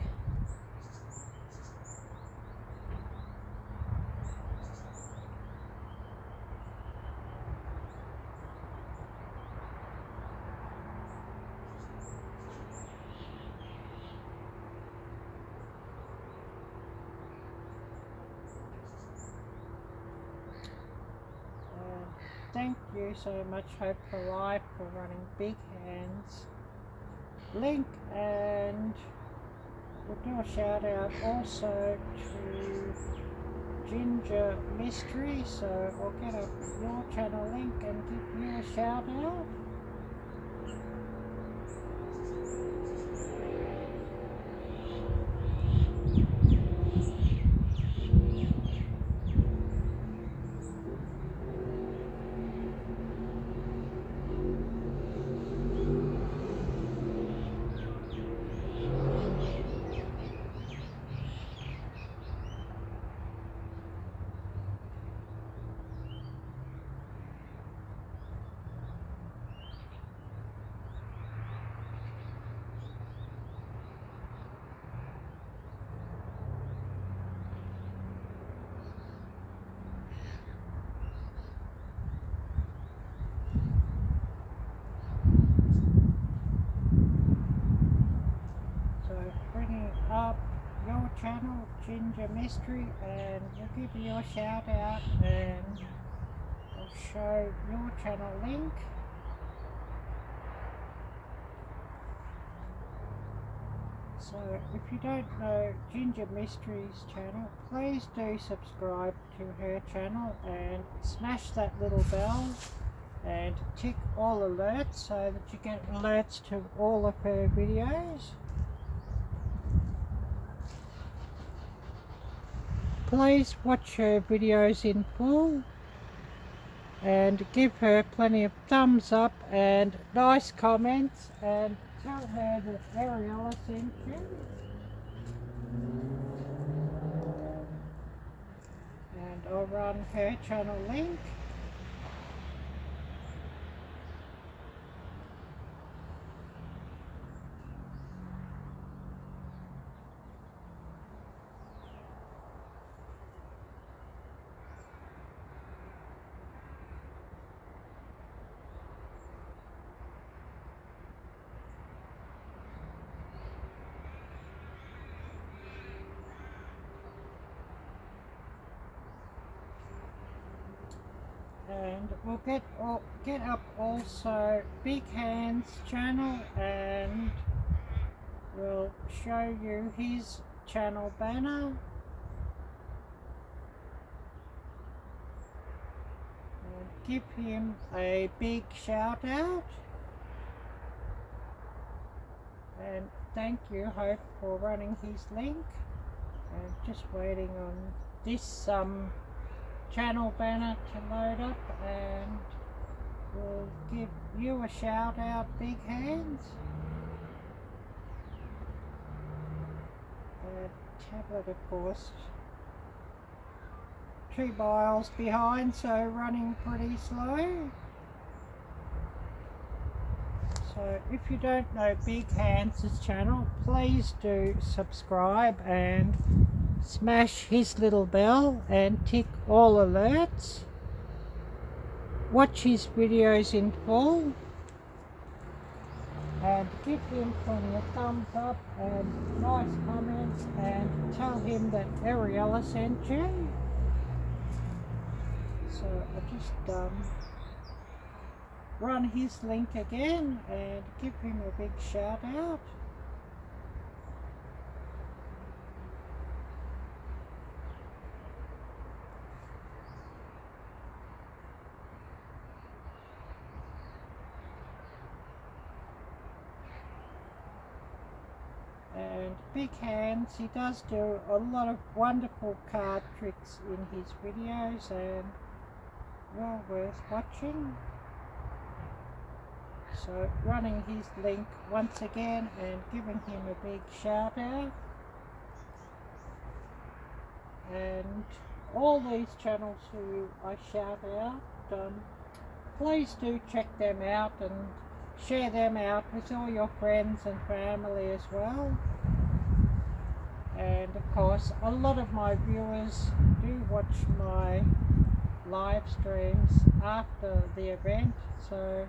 Thank you so much, Hope for Life, for running Big Hands link, and we'll do a shout out also to Ginger Mystery, so we'll get up your channel link and give you a shout out. Bringing up your channel, Ginger Mystery, and we'll give you a shout out and I'll show your channel link. So if you don't know Ginger Mystery's channel, please do subscribe to her channel and smash that little bell and tick all alerts so that you get alerts to all of her videos. Please watch her videos in full and give her plenty of thumbs up and nice comments, and tell her that Arielle sent you. And I'll run her channel link. And we'll get up also Big Hands channel, and we'll show you his channel banner. And give him a big shout out. And thank you, Hope, for running his link. And just waiting on this channel banner to load up, and we'll give you a shout out, Big Hands. Tablet, of course, 2 miles behind, so running pretty slow. So if you don't know Big Hands' channel, please do subscribe and smash his little bell and tick all alerts. Watch his videos in full and give him plenty of thumbs up and nice comments, and tell him that Arielle sent you. So I just run his link again and give him a big shout out. And Big Hands, he does do a lot of wonderful card tricks in his videos, and well worth watching. So running his link once again and giving him a big shout out. And all these channels who I shout out, please do check them out and share them out with all your friends and family as well. And of course, a lot of my viewers do watch my live streams after the event, so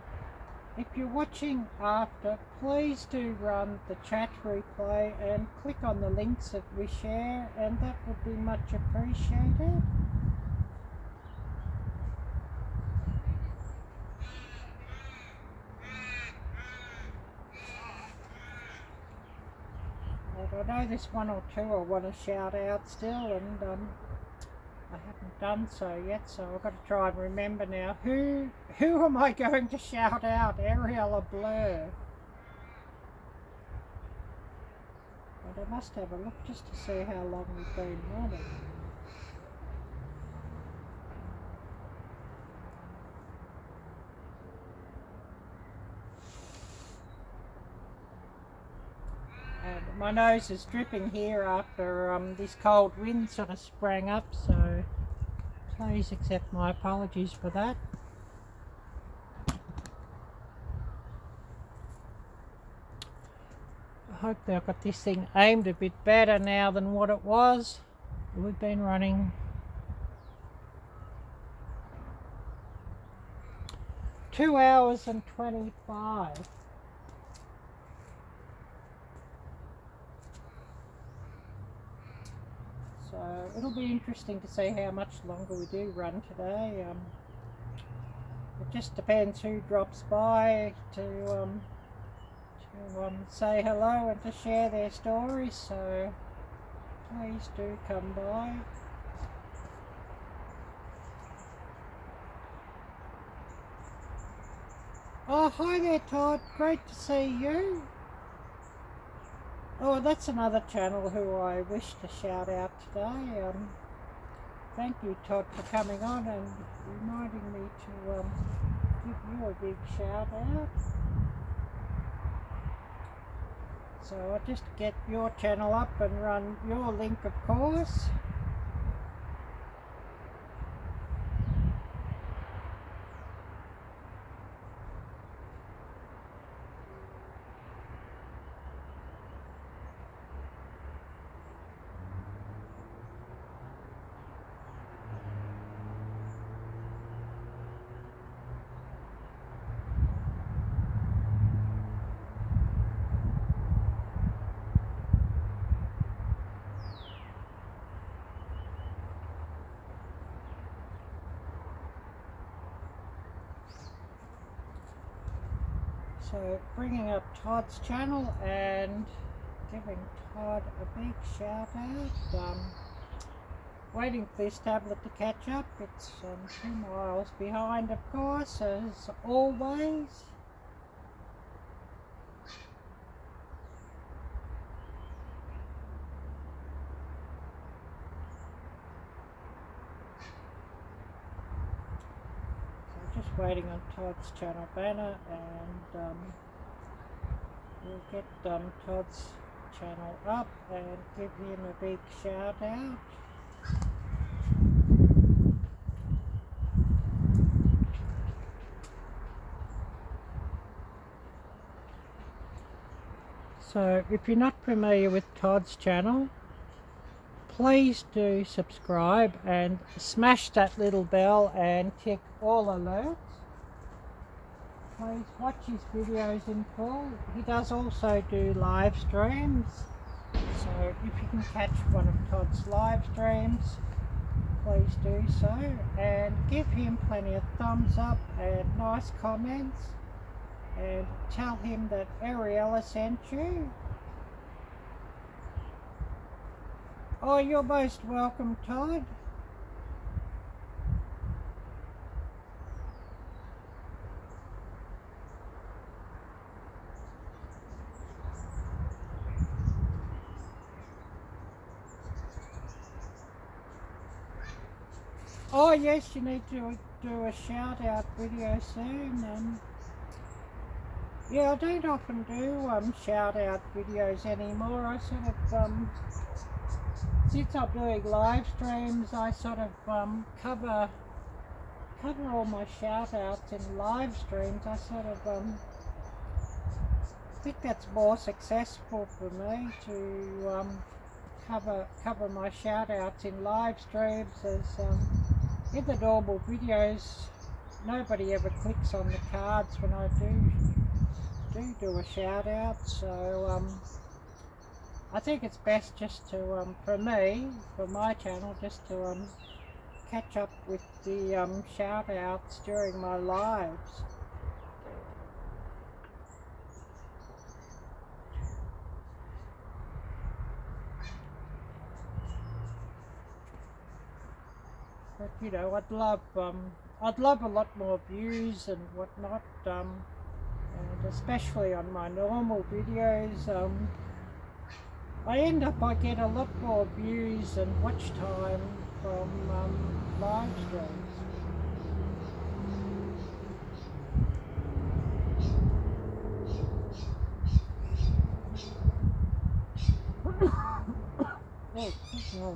if you're watching after, please do run the chat replay and click on the links that we share, and that would be much appreciated. And I know there's one or two I want to shout out still, and I haven't done so yet, so I've got to try and remember now. Who am I going to shout out? Arielle or Blur? But I must have a look just to see how long we've been running. And my nose is dripping here after this cold wind sort of sprang up, so please accept my apologies for that. I hope they've got this thing aimed a bit better now than what it was. We've been running 2 hours and 25. So it'll be interesting to see how much longer we do run today. It just depends who drops by to say hello and to share their stories, so please do come by. Oh, hi there, Todd. Great to see you. Oh, that's another channel who I wish to shout out today. Thank you, Todd, for coming on and reminding me to give you a big shout out. So I'll just get your channel up and run your link, of course. So bringing up Todd's channel and giving Todd a big shout out. Waiting for this tablet to catch up. It's 2 miles behind, of course, as always. Just waiting on Todd's channel banner, and we'll get Todd's channel up and give him a big shout out. So if you're not familiar with Todd's channel, please do subscribe and smash that little bell and tick all alerts. Please watch his videos in full. He does also do live streams, so if you can catch one of Todd's live streams, please do so, and give him plenty of thumbs up and nice comments, and tell him that Arielle sent you. Oh, you're most welcome, Todd. Oh yes, you need to do a shout out video soon. Yeah, I don't often do shout out videos anymore. I sort of since I'm doing live streams, I sort of cover all my shout outs in live streams. I sort of think that's more successful for me to cover my shout outs in live streams, as in the normal videos nobody ever clicks on the cards when I do a shout out. So I think it's best just to for me, for my channel, just to catch up with the shout outs during my lives. But you know, I'd love a lot more views and whatnot, and especially on my normal videos. I get a lot more views and watch time from live streams. Oh,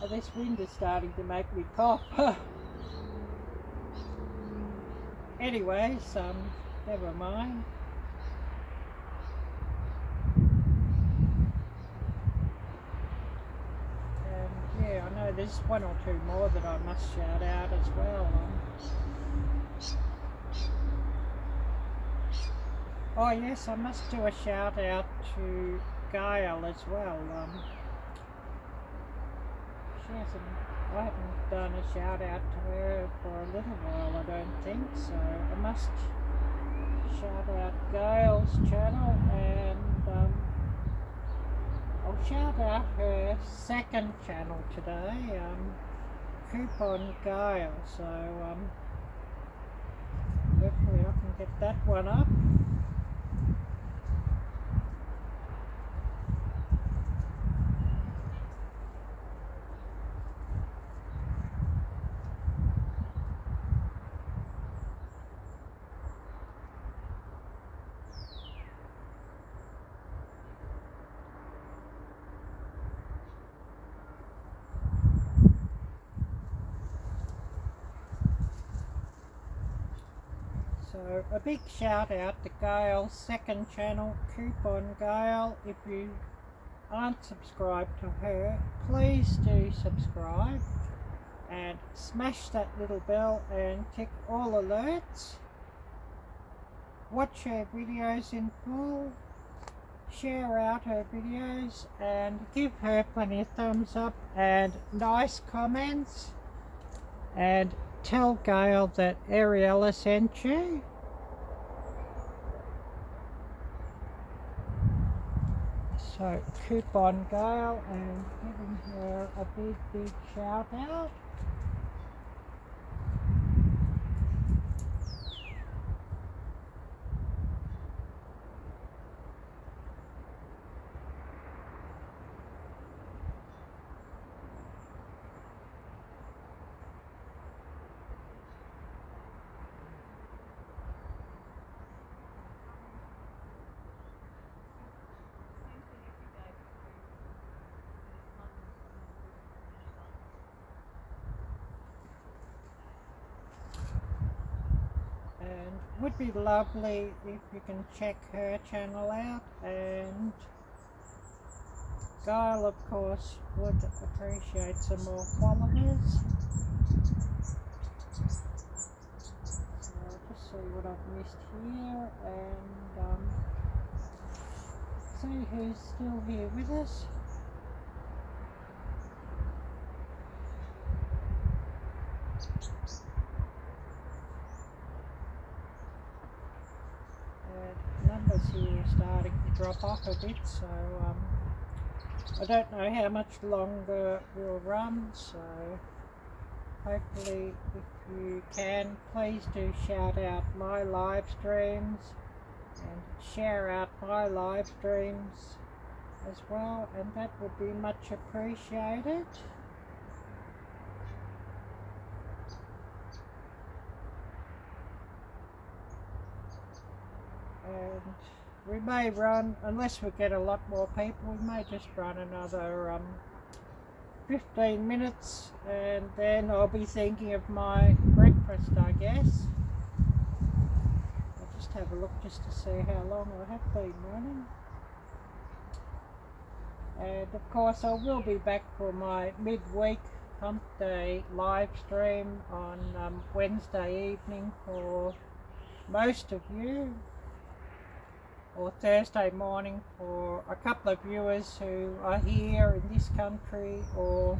oh, this wind is starting to make me cough. Anyways, never mind. And yeah, I know there's one or two more that I must shout out as well. Oh yes, I must do a shout out to Gail as well. I haven't done a shout out to her for a little while, I don't think, so I must shout out Gail's channel, and I'll shout out her second channel today, Coupon Gail, so hopefully I can get that one up. So a big shout out to Gail's second channel, Coupon Gail. If you aren't subscribed to her, please do subscribe and smash that little bell and tick all alerts. Watch her videos in full, share out her videos, and give her plenty of thumbs up and nice comments, and tell Gail that Ariella sent you. So Coupon Gail, and giving her a big shout out. And would be lovely if you can check her channel out, and Gail of course would appreciate some more followers. So I'll just see what I've missed here, and see who's still here with us. Numbers here are starting to drop off a bit, so I don't know how much longer we'll run, so hopefully if you can, please do shout out my live streams and share out my live streams as well, and that would be much appreciated. And we may run, unless we get a lot more people, we may just run another 15 minutes, and then I'll be thinking of my breakfast, I guess. I'll just have a look just to see how long I have been running. And of course I will be back for my midweek hump day live stream on Wednesday evening for most of you, or Thursday morning for a couple of viewers who are here in this country or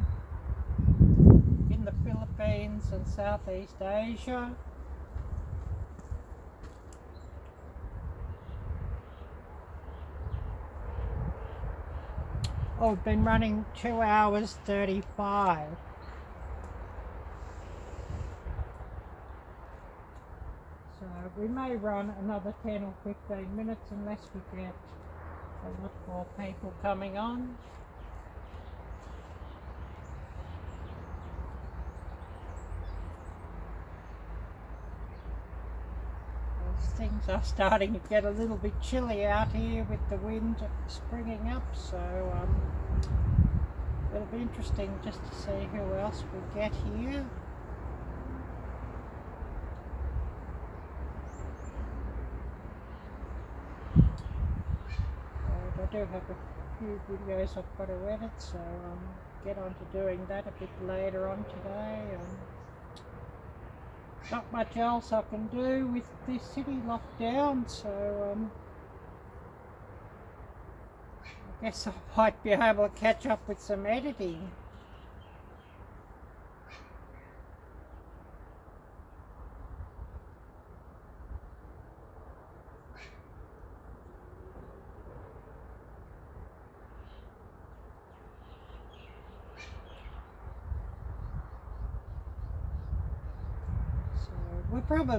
in the Philippines and Southeast Asia. I've been running 2 hours 35. So we may run another 10 or 15 minutes unless we get a lot more people coming on. As things are starting to get a little bit chilly out here with the wind springing up, so it'll be interesting just to see who else we get here. I do have a few videos I've got to edit, so get on to doing that a bit later on today. Not much else I can do with this city lockdown, so I guess I might be able to catch up with some editing.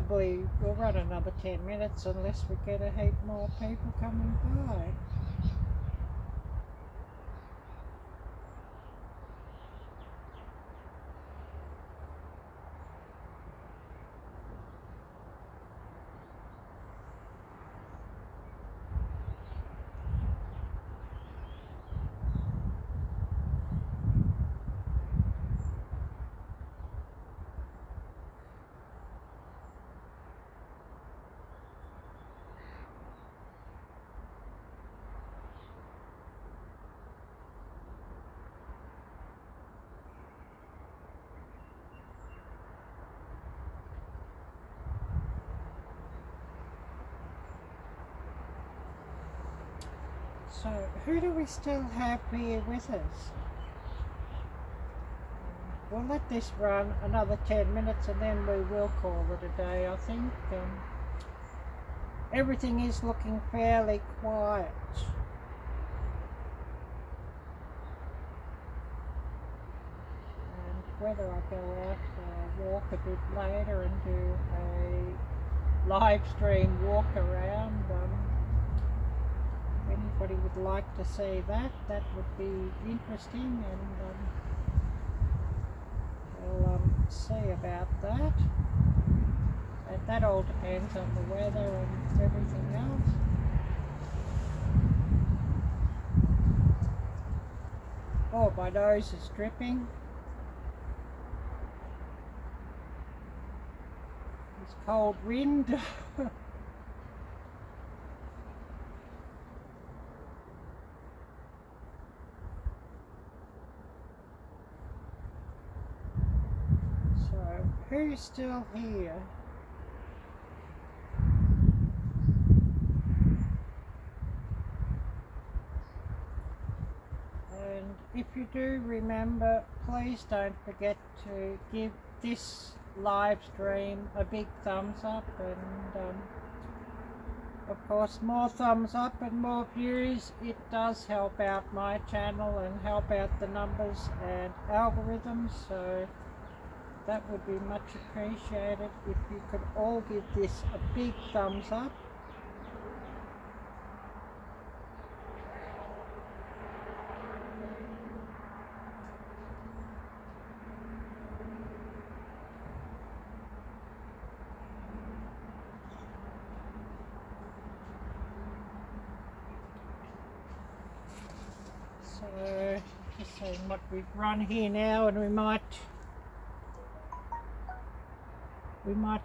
We'll run another 10 minutes unless we get a heap more people coming by. So, who do we still have here with us? We'll let this run another 10 minutes and then we will call it a day, I think. Everything is looking fairly quiet. And whether I go out for a walk a bit later and do a live stream walk around, if anybody would like to see that, that would be interesting, and we'll see about that. And that all depends on the weather and everything else. Oh, my nose is dripping. It's cold wind. Who's still here? And if you do remember, please don't forget to give this live stream a big thumbs up, and of course more thumbs up and more views, it does help out my channel and help out the numbers and algorithms, so that would be much appreciated if you could all give this a big thumbs up. So just seeing what we've run here now, and we might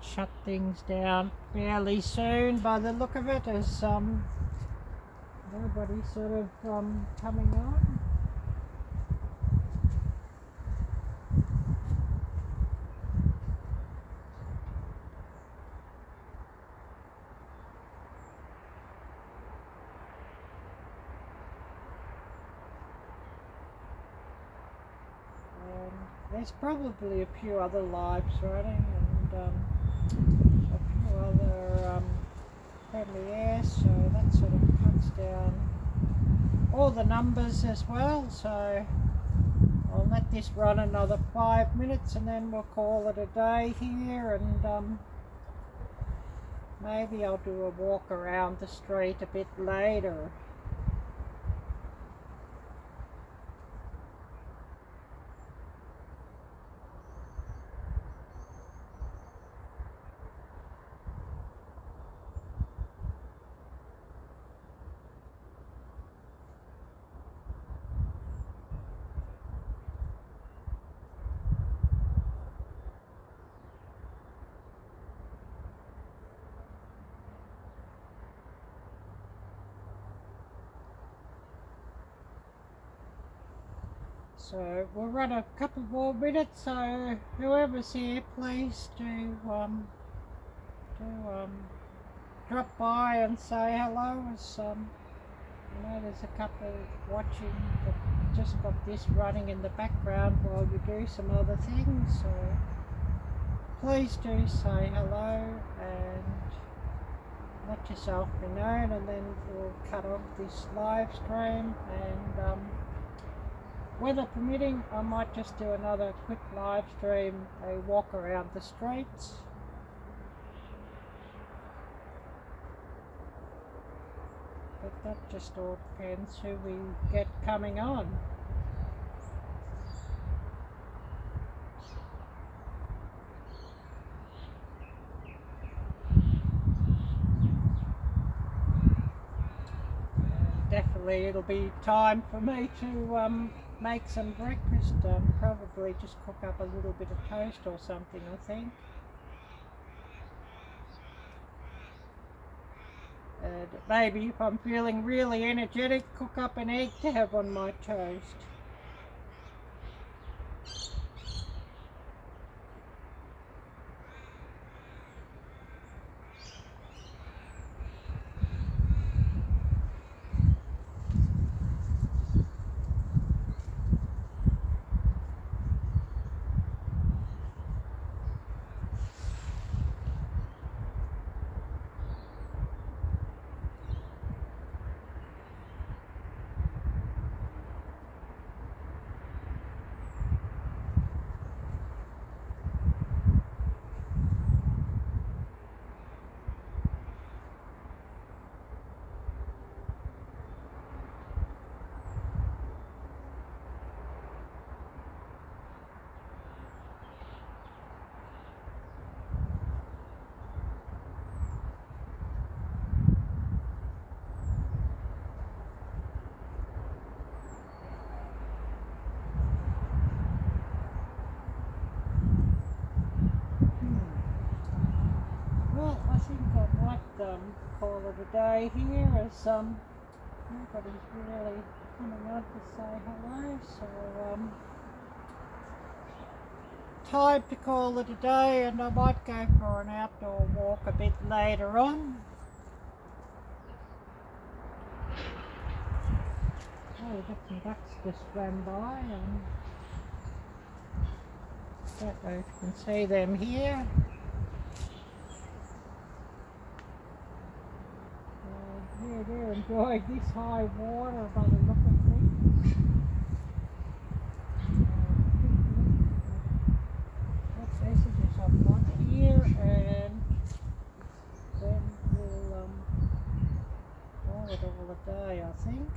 shut things down fairly soon by the look of it, as everybody's sort of coming on. There's probably a few other lives running, and a few other premieres, so that sort of cuts down all the numbers as well. So I'll let this run another 5 minutes and then we'll call it a day here, and maybe I'll do a walk around the street a bit later. So we'll run a couple more minutes, so whoever's here, please do drop by and say hello. As I know there's a couple watching that just got this running in the background while you do some other things, so please do say hello and let yourself be known, and then we'll cut off this live stream, and weather permitting, I might just do another quick live stream, a walk around the streets. But that just all depends who we get coming on. Definitely it'll be time for me to make some breakfast, probably just cook up a little bit of toast or something, I think. And maybe if I'm feeling really energetic, cook up an egg to have on my toast. Call it a day here, as nobody's really coming out to say hello, so time to call it a day, and I might go for an outdoor walk a bit later on. Oh, we've got some ducks just ran by, and I don't know if you can see them here. Yeah, they're enjoying this high water by the look of things. What messages I've got here, and then we'll call it all a day, I think.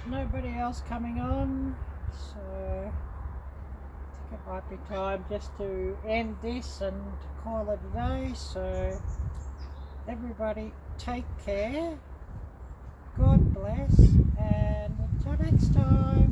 nobody else coming on, so I think it might be time just to end this and call it a day. So everybody take care, God bless, and until next time.